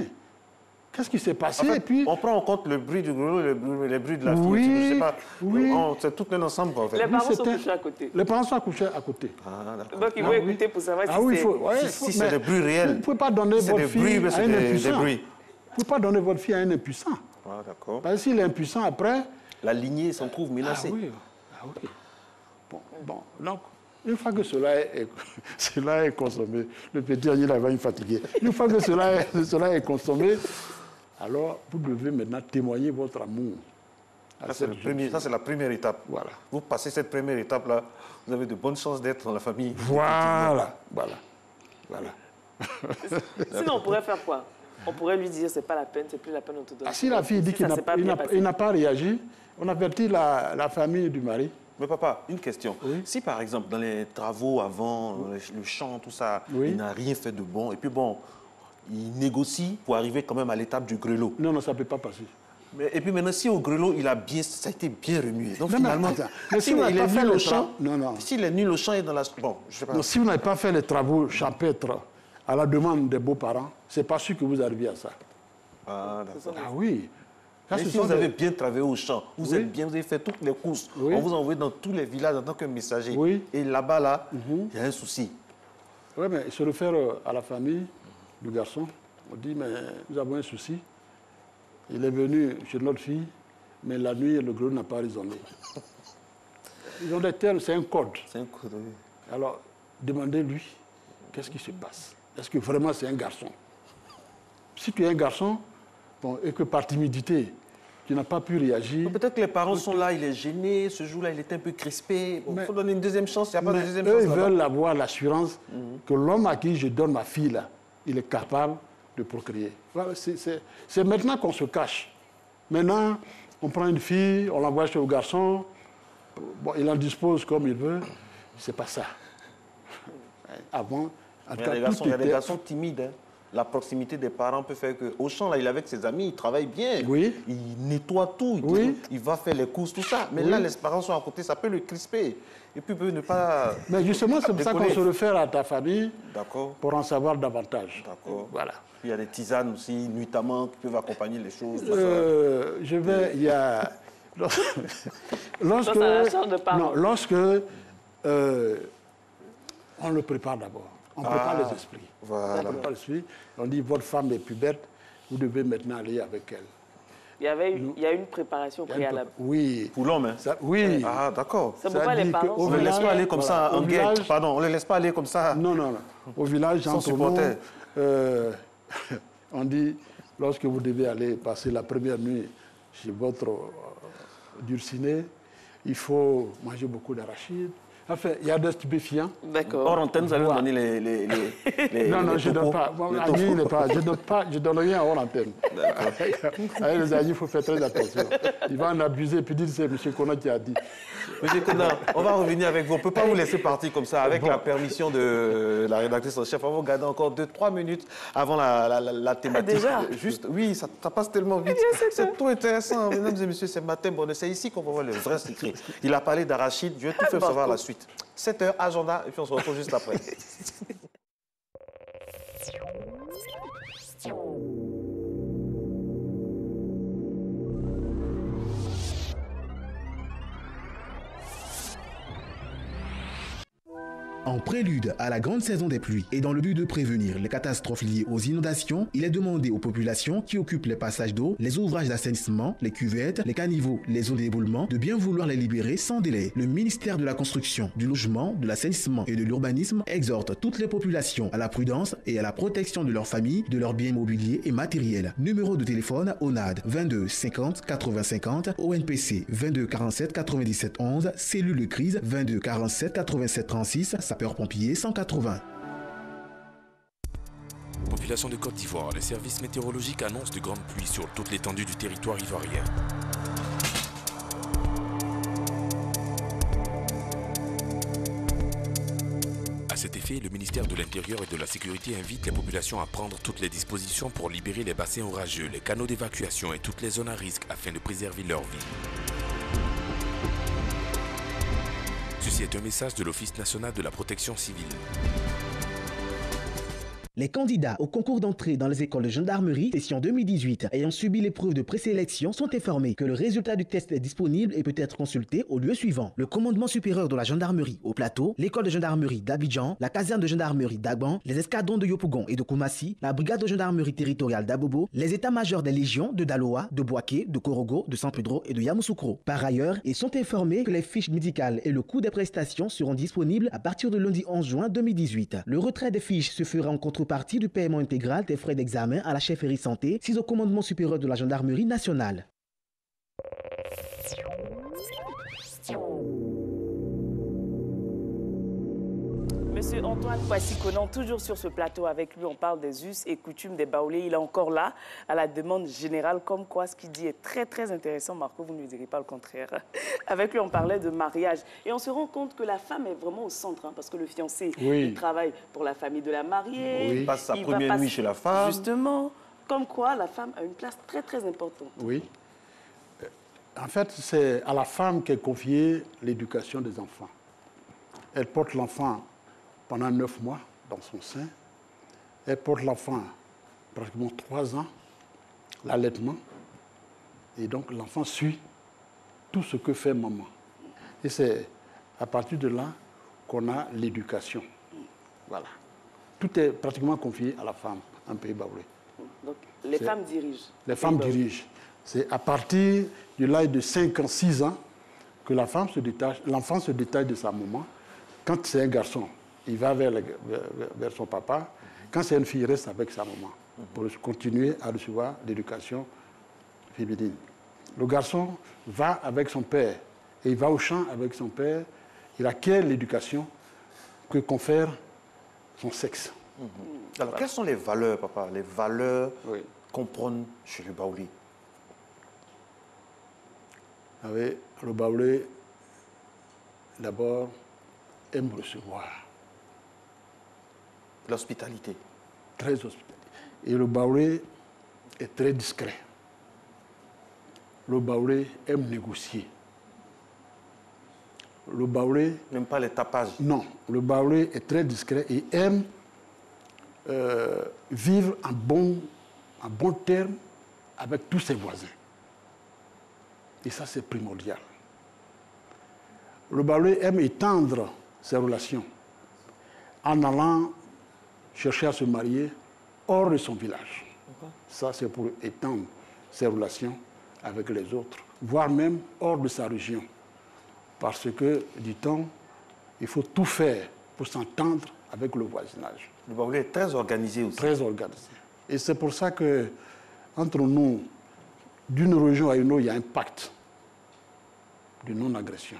Qu'est-ce qui s'est passé? En fait, et puis... On prend en compte le bruit du grelot et le bruit de la fille. Oui, je sais pas. Oui. C'est tout un ensemble, en fait. Les parents sont couchés à côté. Les parents sont couchés à côté. Ah, d'accord. Donc, ils vont écouter pour savoir si c'est des bruits réels. Vous ne pouvez pas donner votre fille à un impuissant. Vous ne pouvez pas donner votre fille à un impuissant. Ah, d'accord. Parce que s'il est impuissant, après... La lignée s'en trouve menacée. Ah oui. Bon, donc, une fois que cela est consommé, le petit Agnis là va me fatiguer. Une fois que cela est consommé, alors vous devez maintenant témoigner votre amour. Ça, c'est la première étape. Voilà. Vous passez cette première étape-là, vous avez de bonnes chances d'être dans la famille. Voilà. Sinon, on pourrait faire quoi? On pourrait lui dire, c'est pas la peine, c'est plus la peine, on te donne. Si la fille dit qu'il n'a pas réagi, on avertit la famille du mari. Mais papa, une question. Oui? Si par exemple, dans les travaux avant, le chant, tout ça, il n'a rien fait de bon, et puis bon, il négocie pour arriver quand même à l'étape du grelot. Non, ça ne peut pas passer. Et puis maintenant, si au grelot, ça a été bien remué. Donc finalement, s'il est nul au chant, s'il est nul au chant et dans la... Bon, je sais pas. Non, si vous n'avez pas fait les travaux champêtres à la demande des beaux-parents, ce n'est pas sûr que vous arriviez à ça. Ah, d'accord. Ah oui. Mais si vous avez bien travaillé au champ, vous avez fait toutes les courses, on vous a envoyé dans tous les villages en tant que messager. Oui. Et là-bas, il y a un souci. Oui, mais il se réfère à la famille du garçon. On dit, mais nous avons un souci. Il est venu chez notre fille, mais la nuit, le grelot n'a pas résonné. Ils ont des termes, c'est un code. C'est un code, oui. Alors, demandez-lui, qu'est-ce qui se passe? Est-ce que vraiment c'est un garçon? Si tu es un garçon, bon, et que par timidité, tu n'as pas pu réagir... Peut-être que les parents sont là, il est gêné, ce jour-là, il était un peu crispé. Il faut donner une deuxième chance, il n'y a pas de deuxième chance. Eux, ils veulent avoir l'assurance que l'homme à qui je donne ma fille, là, il est capable de procréer. Voilà, c'est maintenant qu'on se cache. Maintenant, on prend une fille, on l'envoie chez le garçon, bon, il en dispose comme il veut. C'est pas ça. Avant, il y a des garçons timides. Hein. La proximité des parents peut faire que... Au champ, là, il est avec ses amis, il travaille bien. Oui. Il nettoie tout. Il va faire les courses, tout ça. Mais là, les parents sont à côté, ça peut le crisper. Et puis, il peut ne pas... Mais justement, c'est pour ça qu'on se réfère à ta famille. D'accord. Pour en savoir davantage. D'accord. Voilà. Il y a des tisanes aussi, nuitamment, qui peuvent accompagner les choses. Il y a... Lorsque on le prépare d'abord. On prépare les esprits. Voilà. On dit, votre femme est plus bête, vous devez maintenant aller avec elle. Il y a une préparation préalable. Oui. Pour l'homme, hein? Oui. Ah, d'accord. C'est pourquoi les parents... On ne le laisse pas aller comme ça en guette. Pardon, on ne le laisse pas aller comme ça. Non, non, non. Au village, entre nous, on dit, lorsque vous devez aller passer la première nuit chez votre dulciné, il faut manger beaucoup d'arachides. Enfin, il y a des stupéfiants. D'accord. Hors antenne, vous allez donner les non, non, je ne donne pas. Je ne donne rien hors antenne. Avec les amis, il faut faire très attention. Il va en abuser et puis dire c'est M. Kona qui a dit. M. Kona, on va revenir avec vous. On ne peut pas vous laisser partir comme ça, avec la permission de la rédactrice en chef. On va regarder encore 2-3 minutes avant la thématique. Déjà juste, oui, ça passe tellement vite. C'est trop intéressant, mesdames et messieurs. C'est matin. Bon, c'est ici qu'on va voir le vrai secret. Il a parlé d'arachide. Je vais tout faire savoir la suite. 7h, agenda, et puis on se retrouve juste après. En prélude à la grande saison des pluies et dans le but de prévenir les catastrophes liées aux inondations, il est demandé aux populations qui occupent les passages d'eau, les ouvrages d'assainissement, les cuvettes, les caniveaux, les zones d'éboulement, de bien vouloir les libérer sans délai. Le ministère de la Construction, du Logement, de l'Assainissement et de l'Urbanisme exhorte toutes les populations à la prudence et à la protection de leurs familles, de leurs biens immobiliers et matériels. Numéro de téléphone ONAD 22 50 80 50, ONPC 22 47 97 11, cellule de crise 22 47 87 36, sapeurs-pompiers 180. Population de Côte d'Ivoire, les services météorologiques annoncent de grandes pluies sur toute l'étendue du territoire ivoirien. À cet effet, le ministère de l'Intérieur et de la Sécurité invite les populations à prendre toutes les dispositions pour libérer les bassins orageux, les canaux d'évacuation et toutes les zones à risque afin de préserver leur vie. Ceci est un message de l'Office national de la protection civile. Les candidats au concours d'entrée dans les écoles de gendarmerie session 2018 ayant subi l'épreuve de présélection sont informés que le résultat du test est disponible et peut être consulté au lieu suivant: le commandement supérieur de la gendarmerie au Plateau, l'école de gendarmerie d'Abidjan, la caserne de gendarmerie d'Agban, les escadrons de Yopougon et de Koumassi, la brigade de gendarmerie territoriale d'Abobo, les états-majors des légions de Daloa, de Boaké, de Korogo, de San Pedro et de Yamoussoukro. Par ailleurs, ils sont informés que les fiches médicales et le coût des prestations seront disponibles à partir de lundi 11 juin 2018. Le retrait des fiches se fera en contrepartie du paiement intégral des frais d'examen à la chefferie santé, sise au commandement supérieur de la gendarmerie nationale. Monsieur Antoine Kwasi-Konan, toujours sur ce plateau avec lui, on parle des us et coutumes des Baoulés. Il est encore là, à la demande générale, comme quoi ce qu'il dit est très très intéressant. Marco, vous ne lui direz pas le contraire. Avec lui, on parlait de mariage. Et on se rend compte que la femme est vraiment au centre, hein, parce que le fiancé, il travaille pour la famille de la mariée. Il passe sa première nuit chez la femme. Justement, comme quoi la femme a une place très très importante. Oui. En fait, c'est à la femme qu'est confiée l'éducation des enfants. Elle porte l'enfant pendant 9 mois dans son sein. Elle porte l'enfant pratiquement 3 ans, l'allaitement. Et donc l'enfant suit tout ce que fait maman. Et c'est à partir de là qu'on a l'éducation. Voilà. Tout est pratiquement confié à la femme en Pays Baoulé. Donc les femmes dirigent. Les femmes dirigent. C'est à partir de l'âge de 5 ans, 6 ans que l'enfant se détache de sa maman. Quand c'est un garçon, il va vers son papa. Quand c'est une fille, il reste avec sa maman pour continuer à recevoir l'éducation féminine. Le garçon va avec son père et il va au champ avec son père. Il acquiert l'éducation que confère son sexe. Alors, quelles sont les valeurs, papa, les valeurs qu'on prône chez le Baoulé? Oui, le Baoulé, d'abord, aime recevoir. L'hospitalité. Très hospitalier. Et le Baoulé est très discret. Le Baoulé aime négocier. Le Baoulé... N'aime pas les tapages. Non. Le Baoulé est très discret et aime vivre en bon terme avec tous ses voisins. Et ça, c'est primordial. Le Baoulé aime étendre ses relations en allant chercher à se marier hors de son village. Ça, c'est pour étendre ses relations avec les autres, voire même hors de sa région. Parce que, dit-on, il faut tout faire pour s'entendre avec le voisinage. Le Baoulé est très organisé aussi. Très organisé. Et c'est pour ça que, entre nous, d'une région à une autre, il y a un pacte de non-agression.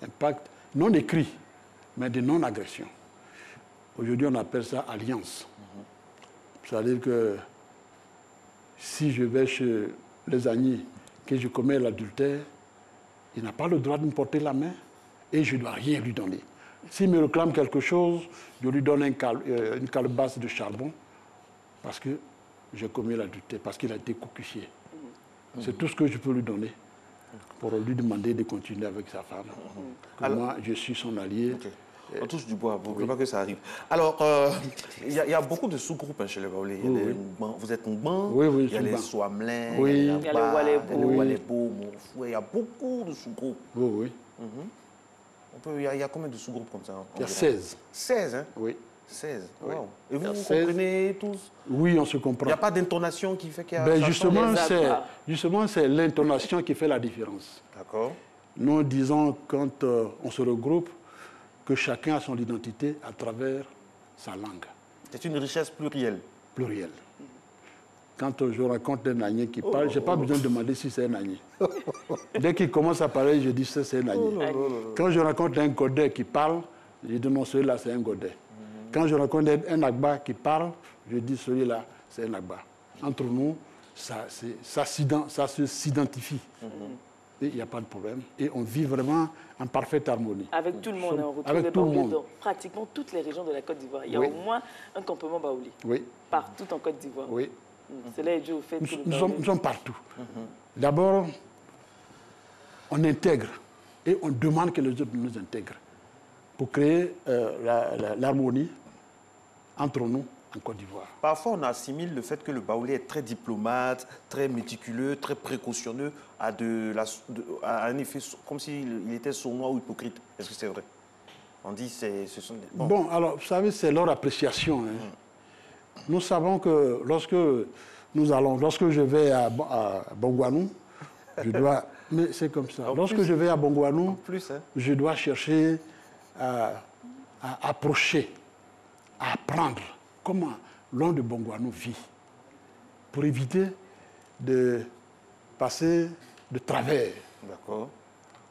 Un pacte non écrit, mais de non-agression. Aujourd'hui, on appelle ça alliance. C'est-à-dire que si je vais chez les Agnis, que je commets l'adultère, il n'a pas le droit de me porter la main et je ne dois rien lui donner. S'il me réclame quelque chose, je lui donne une calebasse de charbon parce que j'ai commis l'adultère, parce qu'il a été cocufié. C'est tout ce que je peux lui donner pour lui demander de continuer avec sa femme. Alors, moi, je suis son allié. Okay. On touche du bois, pour pas que ça arrive. Alors, il y a beaucoup de sous-groupes hein, chez les Baoulés. Vous êtes Ngban, il y a les Soamelins, il y a les Walebo, il y a beaucoup de sous-groupes. Oui. Il y a combien de sous-groupes comme ça? Il y a 16. 16, hein? Oui. 16. Oui. Wow. Et vous comprenez tous? Oui, on se comprend. Il n'y a pas d'intonation qui fait qu'il y a... Justement, c'est l'intonation qui fait la différence. D'accord. Nous disons, quand on se regroupe, que chacun a son identité à travers sa langue. C'est une richesse plurielle. Plurielle. Quand je rencontre un Agné qui parle, je n'ai pas besoin de demander si c'est un Agné. Dès qu'il commence à parler, je dis c'est un Agné. Quand je rencontre un Godais qui parle, je dis non, celui-là c'est un Godais. Quand je rencontre un Agba qui parle, je dis celui-là c'est un Agba. Entre nous, ça s'identifie. Et il n'y a pas de problème. Et on vit vraiment en parfaite harmonie. Avec tout le monde, on retrouve des Baoulés dans pratiquement toutes les régions de la Côte d'Ivoire. Il y a au moins un campement Baoulé. Oui. Partout en Côte d'Ivoire. Oui. Cela est dû au fait que nous sommes partout. D'abord, on intègre et on demande que les autres nous intègrent pour créer l'harmonie entre nous en Côte d'Ivoire. Parfois, on assimile le fait que le Baoulé est très diplomate, très méticuleux, très précautionneux, à un effet comme s'il était sournois ou hypocrite. Est-ce que c'est vrai? On dit que ce sont des... Bon, alors, vous savez, c'est leur appréciation. Hein. Nous savons que lorsque je vais à Bongouanou, je dois... Mais c'est comme ça. Lorsque je vais à Bongouanou, je dois chercher à approcher, à apprendre comment l'homme de Bongouanou vit, pour éviter de passer de travers. D'accord.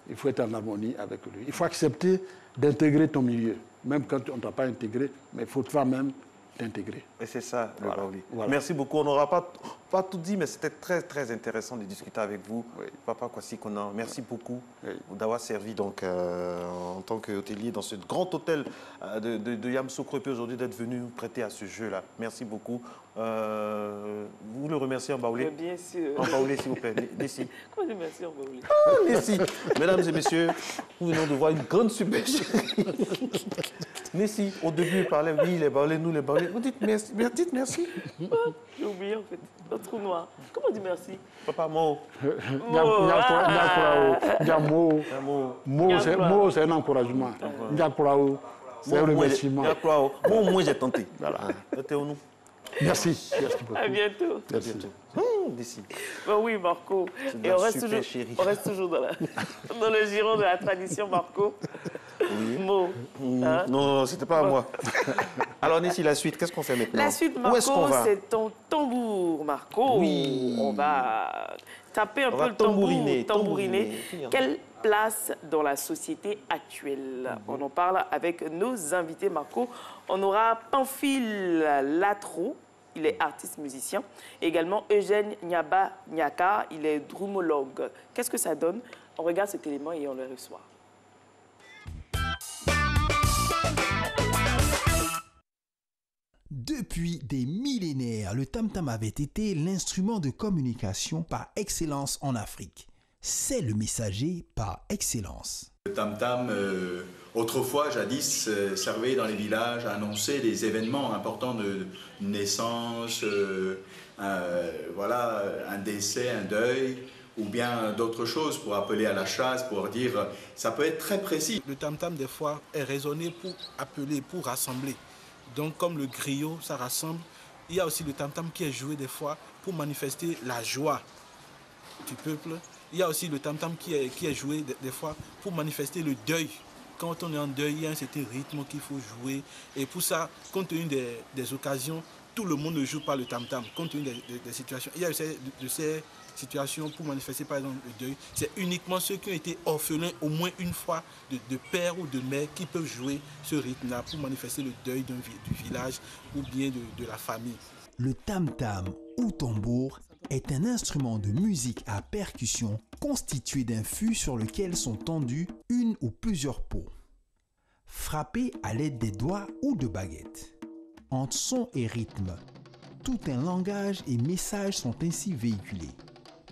Il faut être en harmonie avec lui. Il faut accepter d'intégrer ton milieu, même quand on ne t'a pas intégré, mais il faut toi-même t'intégrer. Et c'est ça, le Baoulé. Voilà. Merci beaucoup. On n'aura pas tout dit, mais c'était très, très intéressant de discuter avec vous. Oui. Papa Kwasi Konan, merci beaucoup d'avoir servi donc, en tant qu'hôtelier dans ce grand hôtel de Yamoussoukro, et puis aujourd'hui d'être venu nous prêter à ce jeu-là. Merci beaucoup. Vous le remerciez en Baoulé? Bien sûr. En Baoulé, s'il vous plaît. Nessi. Comment dire merci en Baoulé? Nessi. Mesdames et messieurs, nous venons de voir une grande supercherie. Nessi, au début, il parlait, oui, les Baoulés, nous les Baoulés. Vous dites merci. Dites merci. J'ai oublié en fait. Un trou noir. Comment on dit merci? Papa, Mo. Mo, c'est un encouragement. C'est un remerciement. Moi, j'ai tenté. Voilà. Nous. Merci. Merci beaucoup. À bientôt. Merci. D'ici. Ben oui, Marco. Et on reste toujours dans le giron de la tradition, Marco. Oui. Mo. Hein? Non, c'était pas à moi. Alors, Nessi, la suite, qu'est-ce qu'on fait maintenant? La suite, Marco, c'est ton tambour, Marco. Oui. On va taper un peu le tambouriner. Quelle place dans la société actuelle? On en parle avec nos invités, Marco. On aura Pamphile Latro. Il est artiste musicien. Et également Eugène Nyaka, il est drumologue. Qu'est-ce que ça donne? On regarde cet élément et on le reçoit. Depuis des millénaires, le tam-tam avait été l'instrument de communication par excellence en Afrique. C'est le messager par excellence. Le tam-tam, autrefois, jadis, servait dans les villages à annoncer les événements importants de naissance, voilà, un décès, un deuil, ou bien d'autres choses pour appeler à la chasse, pour dire... Ça peut être très précis. Le tam-tam, des fois, est raisonné pour appeler, pour rassembler. Donc, comme le griot, ça rassemble. Il y a aussi le tam-tam qui est joué des fois pour manifester la joie. du peuple. Il y a aussi le tam-tam qui est joué des fois pour manifester le deuil. Quand on est en deuil, il y a un certain rythme qu'il faut jouer. Et pour ça, compte tenu des occasions, tout le monde ne joue pas le tam-tam. Compte tenu des situations, il y a de ces situations pour manifester par exemple le deuil. C'est uniquement ceux qui ont été orphelins au moins une fois de père ou de mère qui peuvent jouer ce rythme-là pour manifester le deuil du village ou bien de la famille. Le tam-tam ou tambour est un instrument de musique à percussion constitué d'un fût sur lequel sont tendus une ou plusieurs peaux, frappés à l'aide des doigts ou de baguettes. Entre son et rythme, tout un langage et messages sont ainsi véhiculés.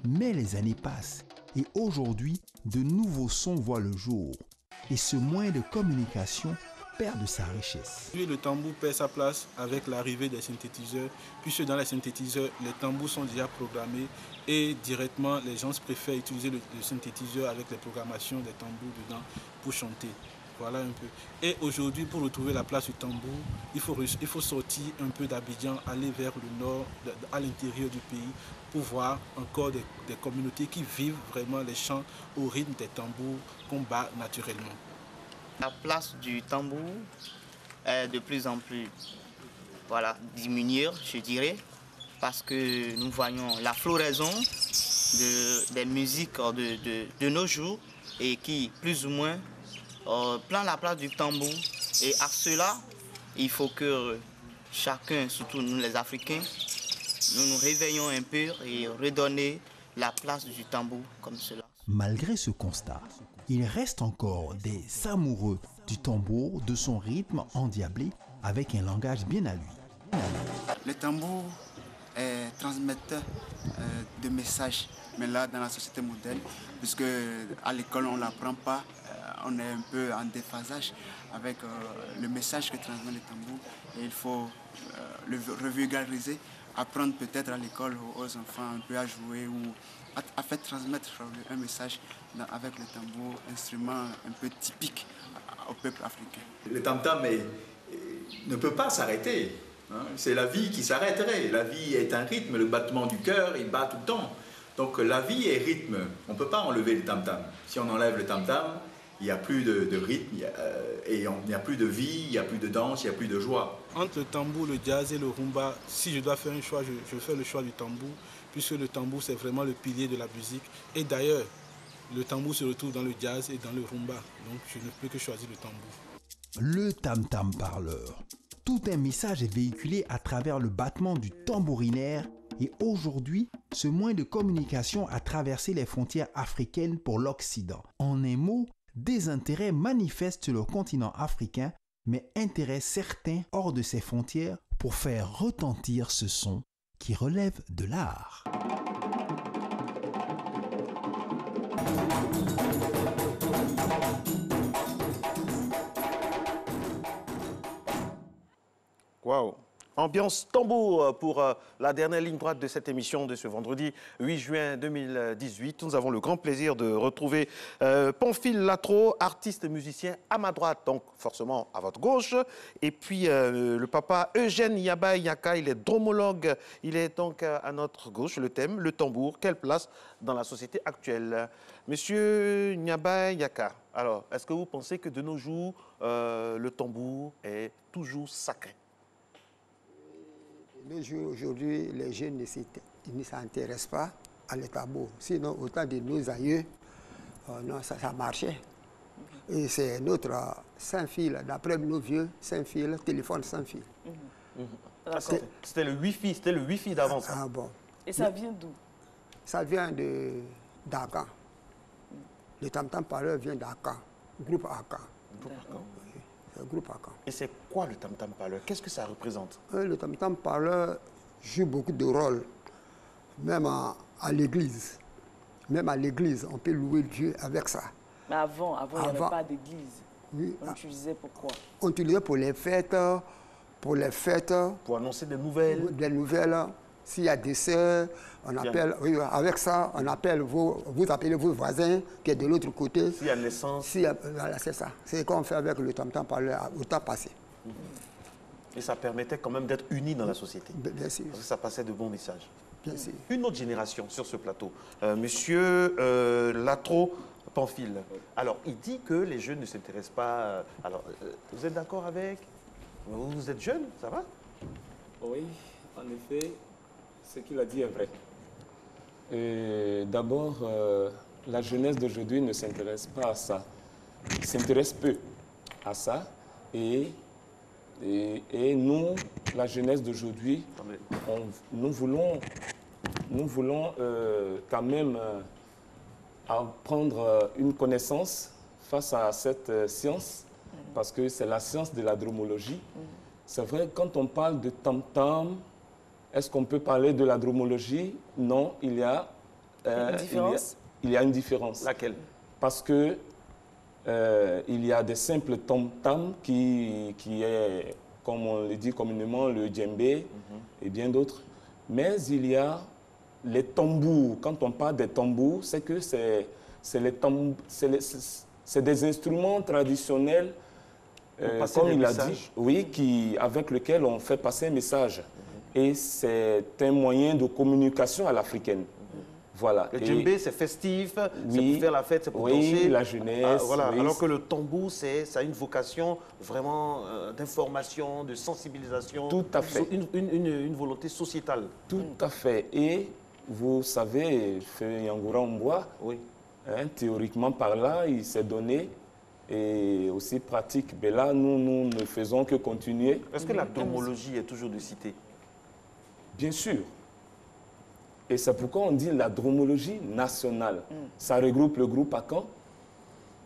Mais les années passent et aujourd'hui, de nouveaux sons voient le jour et ce moyen de communication perd de sa richesse. Le tambour perd sa place avec l'arrivée des synthétiseurs, puisque dans les synthétiseurs, les tambours sont déjà programmés et directement les gens préfèrent utiliser le synthétiseur avec les programmations des tambours dedans pour chanter. Voilà un peu. Et aujourd'hui, pour retrouver la place du tambour, il faut sortir un peu d'Abidjan, aller vers le nord, à l'intérieur du pays, pour voir encore des communautés qui vivent vraiment les chants au rythme des tambours qu'on bat naturellement. La place du tambour est de plus en plus diminuée, je dirais, parce que nous voyons la floraison des musiques de nos jours et qui, plus ou moins, prend la place du tambour. Et à cela, il faut que chacun, surtout nous les Africains, nous nous réveillons un peu et redonner la place du tambour comme cela. Malgré ce constat, il reste encore des amoureux du tambour, de son rythme endiablé, avec un langage bien à lui. Le tambour est transmetteur de messages, mais là dans la société moderne, puisque à l'école on ne l'apprend pas, on est un peu en déphasage avec le message que transmet le tambour et il faut le revulgariser, apprendre peut-être à l'école aux enfants un peu à jouer ou à faire transmettre un message avec le tambour, instrument un peu typique au peuple africain. Le tam-tam ne peut pas s'arrêter. Hein. C'est la vie qui s'arrêterait. La vie est un rythme, le battement du cœur, il bat tout le temps. Donc la vie est rythme. On ne peut pas enlever le tam-tam. Si on enlève le tam-tam, il n'y a plus de rythme, et il n'y a plus de vie, il n'y a plus de danse, il n'y a plus de joie. Entre le tambour, le jazz et le rumba, si je dois faire un choix, je fais le choix du tambour, puisque le tambour, c'est vraiment le pilier de la musique. Et d'ailleurs, le tambour se retrouve dans le jazz et dans le rumba. Donc, je ne peux que choisir le tambour. Le tam-tam parleur. Tout un message est véhiculé à travers le battement du tambourinaire et aujourd'hui, ce moyen de communication a traversé les frontières africaines pour l'Occident. En un mot, des intérêts manifestes sur le continent africain, mais intérêts certains hors de ses frontières pour faire retentir ce son qui relève de l'art. Waouh! Ambiance tambour pour la dernière ligne droite de cette émission de ce vendredi 8 juin 2018. Nous avons le grand plaisir de retrouver Pamphile Latro, artiste et musicien à ma droite, donc forcément à votre gauche. Et puis le papa Eugène Niaba Yaka, il est dromologue. Il est donc à notre gauche. Le thème, le tambour, quelle place dans la société actuelle? Monsieur Niaba Yaka, alors est-ce que vous pensez que de nos jours, le tambour est toujours sacré? Aujourd'hui, les jeunes ne s'intéressent pas à le tambour. Sinon, au temps de nos aïeux, non, ça marchait. Et c'est notre sans fil, d'après nos vieux, sans fil, téléphone sans fil. C'était le Wi-Fi d'avant. Ah bon. Et ça vient d'où? Ça vient de Dakar. Le tam-tam parleur vient d'Aka, groupe Aka. Groupe Aka. Et c'est quoi le tam-tam parleur? Qu'est-ce que ça représente? Le tam-tam parleur joue beaucoup de rôles, même à l'église. Même à l'église, on peut louer Dieu avec ça. Mais avant il n'y avait pas d'église. Oui. On utilisait pourquoi? On utilisait pour les fêtes. Pour annoncer des nouvelles. Des nouvelles. S'il y a des sœurs, on appelle, oui, avec ça, on appelle vous appelez vos voisins qui est de l'autre côté. S'il y a naissance. Voilà, c'est ça. C'est ce qu'on fait avec le tam-tam au temps passé. Et ça permettait quand même d'être unis dans la société. Bien sûr. Parce que ça passait de bons messages. Bien sûr. Une autre génération sur ce plateau. Monsieur Latro Pamphile. Alors, il dit que les jeunes ne s'intéressent pas... alors, vous êtes d'accord avec... Vous êtes jeune, ça va? Oui, en effet, ce qu'il a dit est vrai. D'abord, la jeunesse d'aujourd'hui ne s'intéresse pas à ça. S'intéresse peu à ça. Et nous, la jeunesse d'aujourd'hui, nous voulons quand même apprendre une connaissance face à cette science, parce que c'est la science de la dromologie. C'est vrai, quand on parle de tam-tam, est-ce qu'on peut parler de la dromologie? Non, il y a une différence. Laquelle? Parce que il y a des simples tam-tam qui est, comme on le dit communément, le djembé et bien d'autres. Mais il y a les tambours. Quand on parle des tambours, c'est que c'est des instruments traditionnels, comme il a dit, oui, avec lesquels on fait passer un message. Et c'est un moyen de communication à l'africaine. Voilà. Le djembé, c'est festif, c'est pour faire la fête, c'est pour danser. La jeunesse. Voilà. Alors que le tambour, ça a une vocation vraiment d'information, de sensibilisation. Tout à fait. Une volonté sociétale. Tout à fait. Et vous savez, Yangoura Mboua, théoriquement par là, il s'est donné et aussi pratique. Mais là, nous ne faisons que continuer. Est-ce que la dromologie est toujours de cité? Bien sûr. Et c'est pourquoi on dit la dromologie nationale. Ça regroupe le groupe Akan,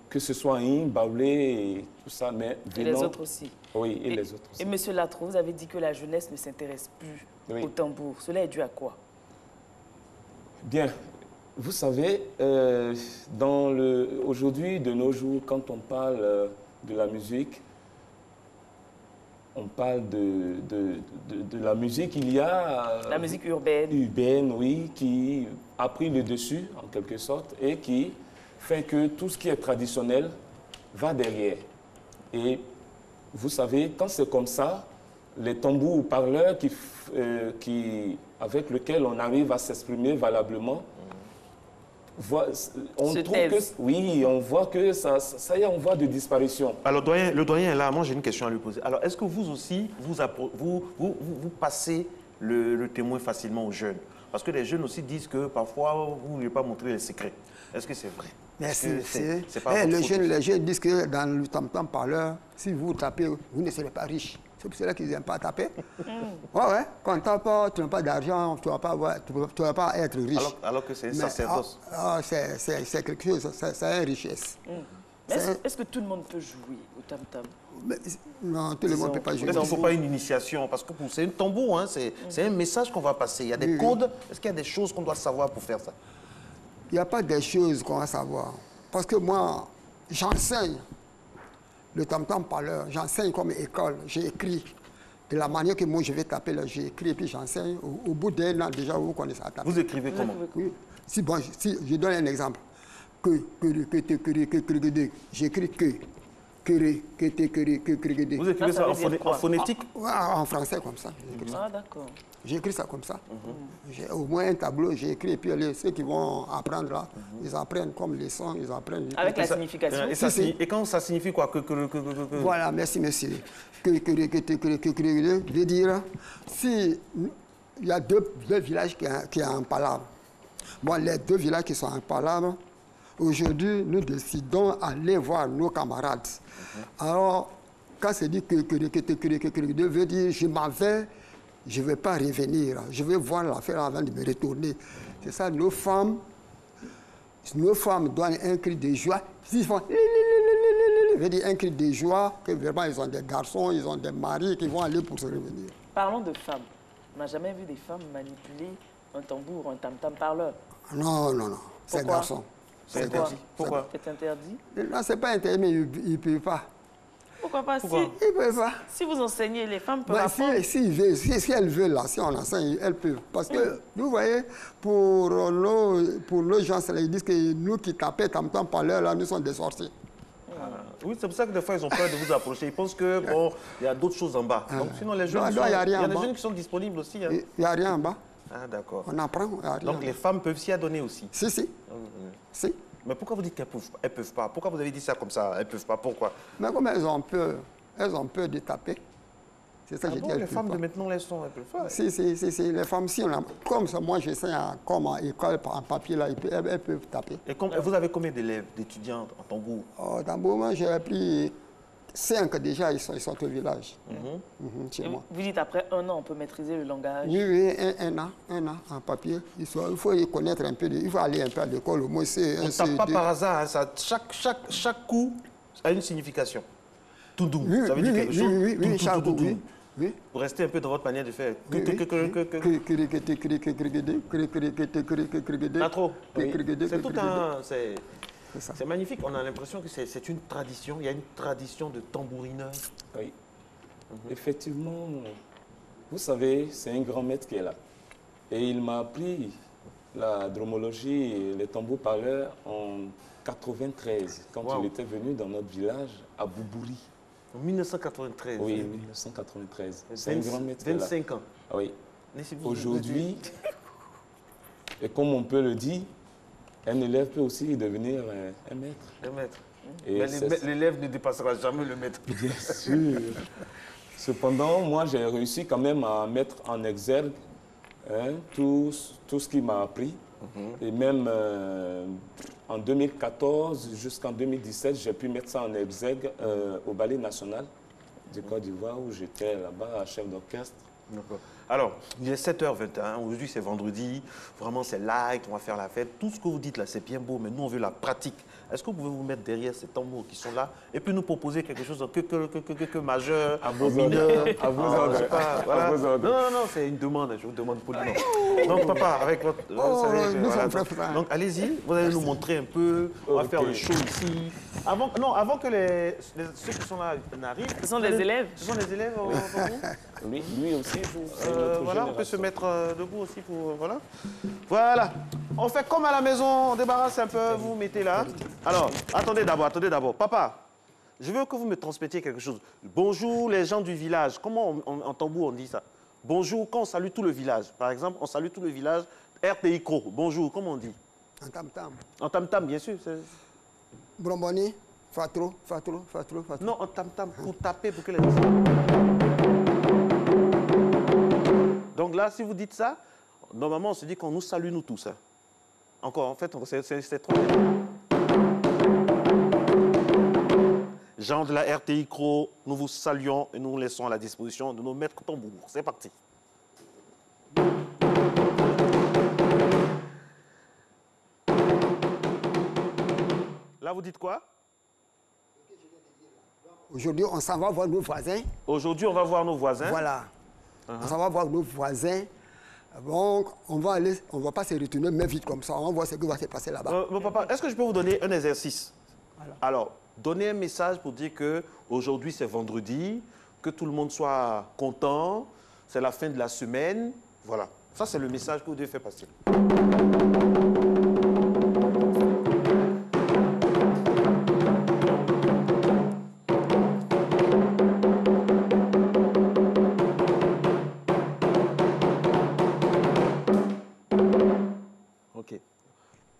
que ce soit In, Baoulé et tout ça, mais et les autres aussi. Oui, et les autres aussi. Et monsieur Latro, vous avez dit que la jeunesse ne s'intéresse plus au tambour. Cela est dû à quoi? Bien, vous savez, aujourd'hui, de nos jours, quand on parle de la musique, on parle de la musique, il y a... la musique urbaine. Urbaine, oui, qui a pris le dessus, en quelque sorte, et qui fait que tout ce qui est traditionnel va derrière. Et vous savez, quand c'est comme ça, les tambours parleurs avec lesquels on arrive à s'exprimer valablement, on voit que ça y est, on voit de disparition. Alors, le doyen est là. Moi, j'ai une question à lui poser. Alors, est-ce que vous aussi, vous passez le témoin facilement aux jeunes? Parce que les jeunes aussi disent que parfois, vous ne voulez pas montrer les secrets. Est-ce que c'est vrai? Merci. Les jeunes disent que dans le tam-tam parleur, si vous tapez, vous ne serez pas riche. C'est pour cela qu'ils n'aiment pas taper. Quand tu n'as pas d'argent, tu ne vas pas être riche. Alors que c'est un sacerdoce. C'est quelque chose, c'est une richesse. Est-ce que tout le monde peut jouer au tam-tam? Non, tout le monde ne peut pas jouer. Est-ce qu'il ne faut pas une initiation? Parce que c'est un tambour, c'est un message qu'on va passer. Il y a des codes. Est-ce qu'il y a des choses qu'on doit savoir pour faire ça? Il n'y a pas des choses qu'on va savoir. Parce que moi, j'enseigne le tam-tam parleur, j'enseigne comme école, j'ai écrit. De la manière que moi je vais taper, j'ai écrit et puis j'enseigne. Au bout d'un an, déjà, vous connaissez ça. Vous écrivez comment? Oui. Si je donne un exemple. J'écris que. Vous écrivez ça en phonétique? En français, comme ça. Ah, d'accord. J'ai écrit ça comme ça. J'ai au moins un tableau, j'ai écrit, et puis ceux qui vont apprendre là, ils apprennent comme les sons, ils apprennent. Avec la signification. Et quand ça signifie quoi? Voilà, merci, monsieur. Veut dire, si il y a deux villages qui sont en palabre. Bon, les deux villages qui sont en palabre, aujourd'hui, nous décidons d'aller voir nos camarades. Alors, quand c'est dit que veut dire, je m'en vais, je ne vais pas revenir. Je vais voir l'affaire avant de me retourner. C'est ça, nos femmes donnent un cri de joie. Ils font veut dire un cri de joie, que vraiment ils ont des garçons, ils ont des maris qui vont aller pour se revenir. Parlons de femmes. On n'a jamais vu des femmes manipuler un tambour, un tam-tam parleur. Non. C'est un garçon. C'est interdit. Pourquoi? C'est interdit? Non, ce n'est pas interdit, mais ils ne peuvent pas. Pourquoi pas? Ils ne peuvent pas. Si vous enseignez, les femmes peuvent apprendre. Si elles veulent, là, si on enseigne, elles peuvent. Parce que, vous voyez, pour nos gens, ils disent que nous qui tapons tam-tam parleur, là, nous sommes des sorciers. Oui, c'est pour ça que des fois, ils ont peur de vous approcher. Ils pensent que, bon, il y a d'autres choses en bas. Donc, sinon, les jeunes, il y a des jeunes qui sont disponibles aussi. Il n'y a rien en bas. Ah, d'accord. On apprend. Donc les femmes peuvent s'y adonner aussi? Si, si. Si. Mais pourquoi vous dites qu'elles ne peuvent pas? Pourquoi vous avez dit ça comme ça? Elles ne peuvent pas, pourquoi? Mais comme elles ont peur de taper. C'est ça que je dis. Les femmes de maintenant, elles peuvent pas. Si, les femmes, si on a, comme ça, moi j'essaie comme à école, en papier, là, elles peuvent taper. Et vous avez combien d'élèves, d'étudiants en tambour? En tambour, moi j'ai appris 5 déjà, ils sont au village. Chez moi. Vous dites après 1 an, on peut maîtriser le langage? Oui, un an en papier. Il faut y connaître un peu, il faut aller un peu à l'école, au moins c'est... On ne tape pas par hasard, hein, ça, chaque coup a une signification. Tout doux, ça veut dire quelque chose? Oui, chaque coup, oui. Oui. Pour rester un peu dans votre manière de faire. Pas trop. C'est tout un... C'est magnifique. On a l'impression que c'est une tradition. Il y a une tradition de tambourineur. Oui. Effectivement, vous savez, c'est un grand maître qui est là. Et il m'a appris la dromologie et les tambours parleurs en 93, quand il était venu dans notre village à Boubouri. En 1993? Oui, 1993. C'est un grand maître. 25 ans? Oui. Aujourd'hui, et comme on peut le dire, un élève peut aussi devenir un maître. Un maître. Mais l'élève ne dépassera jamais le maître. Bien sûr. Cependant, moi, j'ai réussi quand même à mettre en exergue tout ce qu'il m'a appris. Et même en 2014 jusqu'en 2017, j'ai pu mettre ça en exergue au Ballet national du Côte d'Ivoire, où j'étais là-bas, chef d'orchestre. Alors, il est 7h21, aujourd'hui c'est vendredi, vraiment c'est light, on va faire la fête. Tout ce que vous dites là, c'est bien beau, mais nous on veut la pratique. Est-ce que vous pouvez vous mettre derrière ces tambours qui sont là et puis nous proposer quelque chose que majeur, mineur, à vos ordres. Voilà. Non, c'est une demande, je vous demande poliment. Donc papa, avec votre... Donc allez-y, vous allez nous montrer un peu, on va faire le show ici. Avant que ceux qui sont là n'arrivent... Ce sont les élèves. Ce sont les élèves pour vous? Oui, lui aussi joue. Voilà, on peut se mettre debout aussi pour... Voilà. On fait comme à la maison, on débarrasse un peu, vous mettez là. Alors, attendez d'abord. Papa, je veux que vous me transmettiez quelque chose. Bonjour les gens du village. Comment en tambour on dit ça? Bonjour, quand on salue tout le village. Par exemple, on salue tout le village. RTI Cro. Bonjour, comment on dit? En tam-tam. En tam-tam, bien sûr. Bromboni, fatro. Non, en tam-tam, pour taper, pour que les gens... Donc là, si vous dites ça, normalement, on se dit qu'on nous salue, nous tous. Hein. Encore, en fait, c'est trop bien. Gens de la RTI Cro, nous vous saluons et nous vous laissons à la disposition de nos maîtres tambours. C'est parti. Là, vous dites quoi? Aujourd'hui, on s'en va voir nos voisins. Aujourd'hui, on va voir nos voisins. Voilà. On s'en va voir nos voisins. Donc, on va pas se retourner, mais vite comme ça. On va voir ce qui va se passer là-bas. Papa, est-ce que je peux vous donner un exercice? Voilà. Alors, donnez un message pour dire qu'aujourd'hui, c'est vendredi, que tout le monde soit content, c'est la fin de la semaine. Voilà. Ça, c'est le message que vous devez faire passer.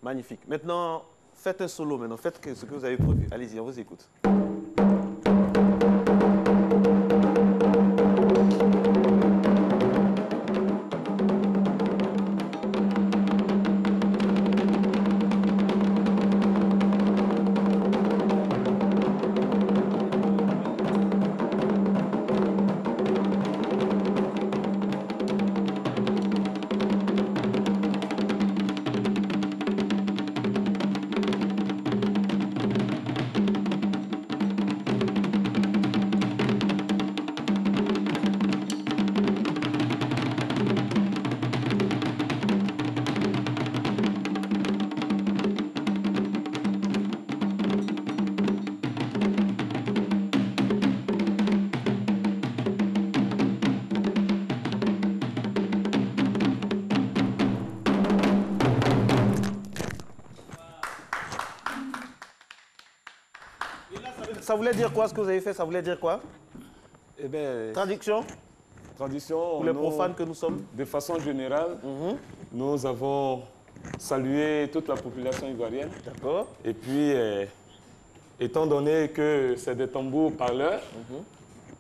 Magnifique. Maintenant, faites un solo maintenant. Faites ce que vous avez prévu. Allez-y, on vous écoute. Ça voulait dire quoi ce que vous avez fait? Ça voulait dire quoi? Eh bien, traduction? Tradition. Pour les profanes que nous sommes. De façon générale, nous avons salué toute la population ivoirienne. D'accord. Et puis, étant donné que c'est des tambours parleurs,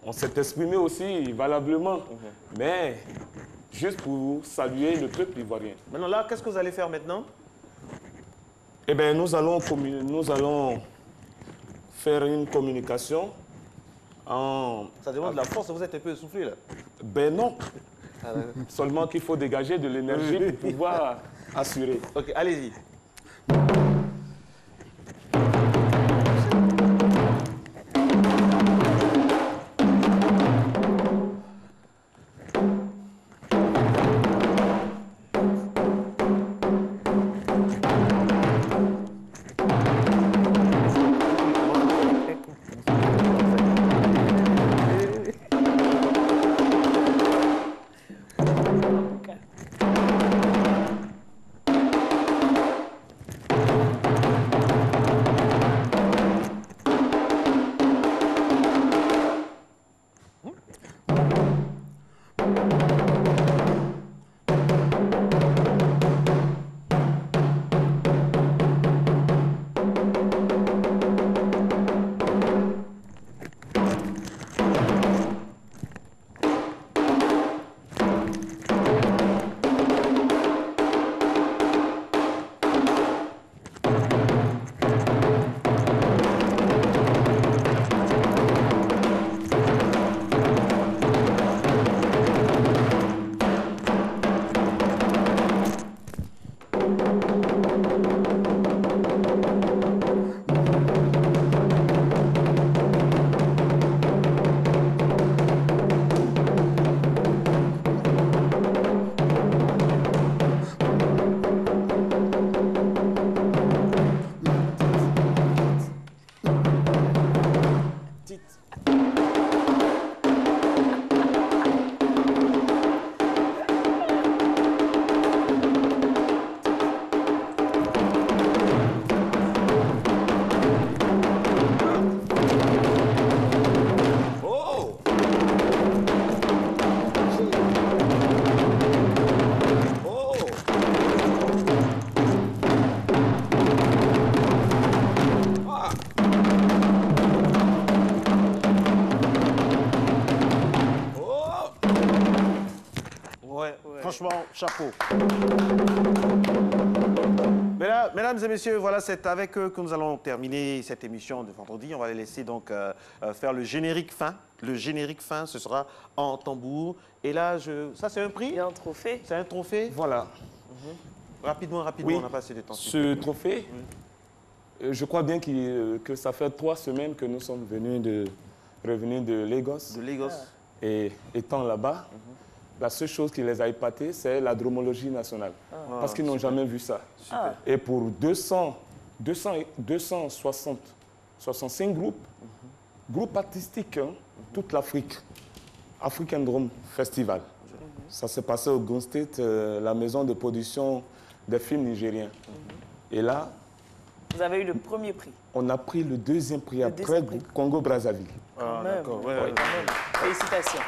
on s'est exprimé aussi valablement. Mais juste pour saluer le peuple ivoirien. Maintenant, là, qu'est-ce que vous allez faire maintenant? Eh bien, nous allons faire une communication en... Ça demande de la force, vous êtes un peu essoufflé là. Ben non. Seulement qu'il faut dégager de l'énergie pour pouvoir assurer. Ok, allez-y. Franchement, chapeau. Mesdames et messieurs, voilà, c'est avec eux que nous allons terminer cette émission de vendredi. On va les laisser donc faire le générique fin. Le générique fin, ce sera en tambour. Et là, ça c'est un prix? Il y a un trophée. C'est un trophée? Voilà. Rapidement, oui, on n'a pas assez de temps. Ce trophée, je crois bien que ça fait 3 semaines que nous sommes revenus de Lagos. De Lagos. Et étant là-bas, la seule chose qui les a épatés, c'est la dromologie nationale. Parce qu'ils n'ont jamais vu ça. Super. Et pour 265 groupes artistiques, toute l'Afrique, African Drum Festival. Ça s'est passé au Gun State, la maison de production des films nigériens. Et là... Vous avez eu le premier prix. On a pris le 2e prix après Congo-Brazzaville. Ah, d'accord. Ouais, ouais. Félicitations.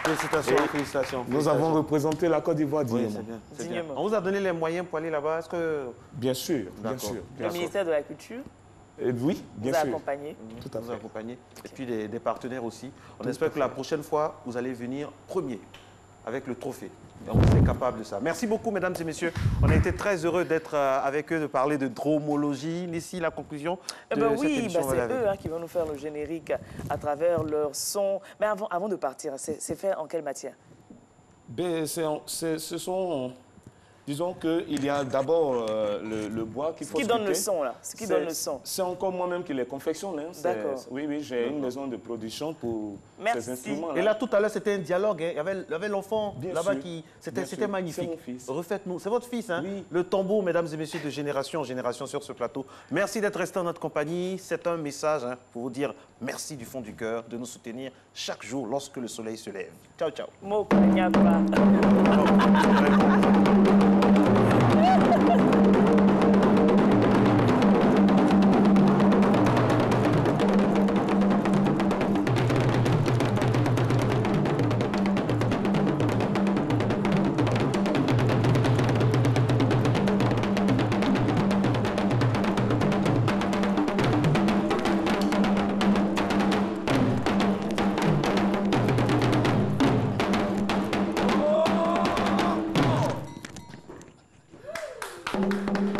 Félicitations. Nous avons représenté la Côte d'Ivoire dignement. C'est bien. On vous a donné les moyens pour aller là-bas. Est-ce que... Bien sûr, bien sûr. Le ministère de la Culture oui, bien sûr. Vous a accompagné. Tout à fait. Vous a accompagné. Et puis des partenaires aussi. On espère que la prochaine fois, vous allez venir premier avec le trophée. Et on est capable de ça. Merci beaucoup, mesdames et messieurs. On a été très heureux d'être avec eux, de parler de dromologie. Ici, la conclusion de cette émission. C'est eux qui vont nous faire le générique à travers leur son. Mais avant de partir, c'est fait en quelle matière? Ce sont... Disons qu'il y a d'abord le bois qu'il faut Ce qui donne le son, là. Ce qui donne le son. C'est encore moi-même qui les confectionne. Hein. D'accord. Oui, j'ai une maison de production pour ces instruments. Et là, tout à l'heure, c'était un dialogue. Hein. Il y avait l'enfant là-bas qui... C'était magnifique. C'est mon fils. Refaites-nous. C'est votre fils, hein? Oui. Le tambour, mesdames et messieurs, de génération en génération sur ce plateau. Merci d'être resté en notre compagnie. C'est un message pour vous dire merci du fond du cœur de nous soutenir chaque jour lorsque le soleil se lève. Ciao, ciao. Afrique.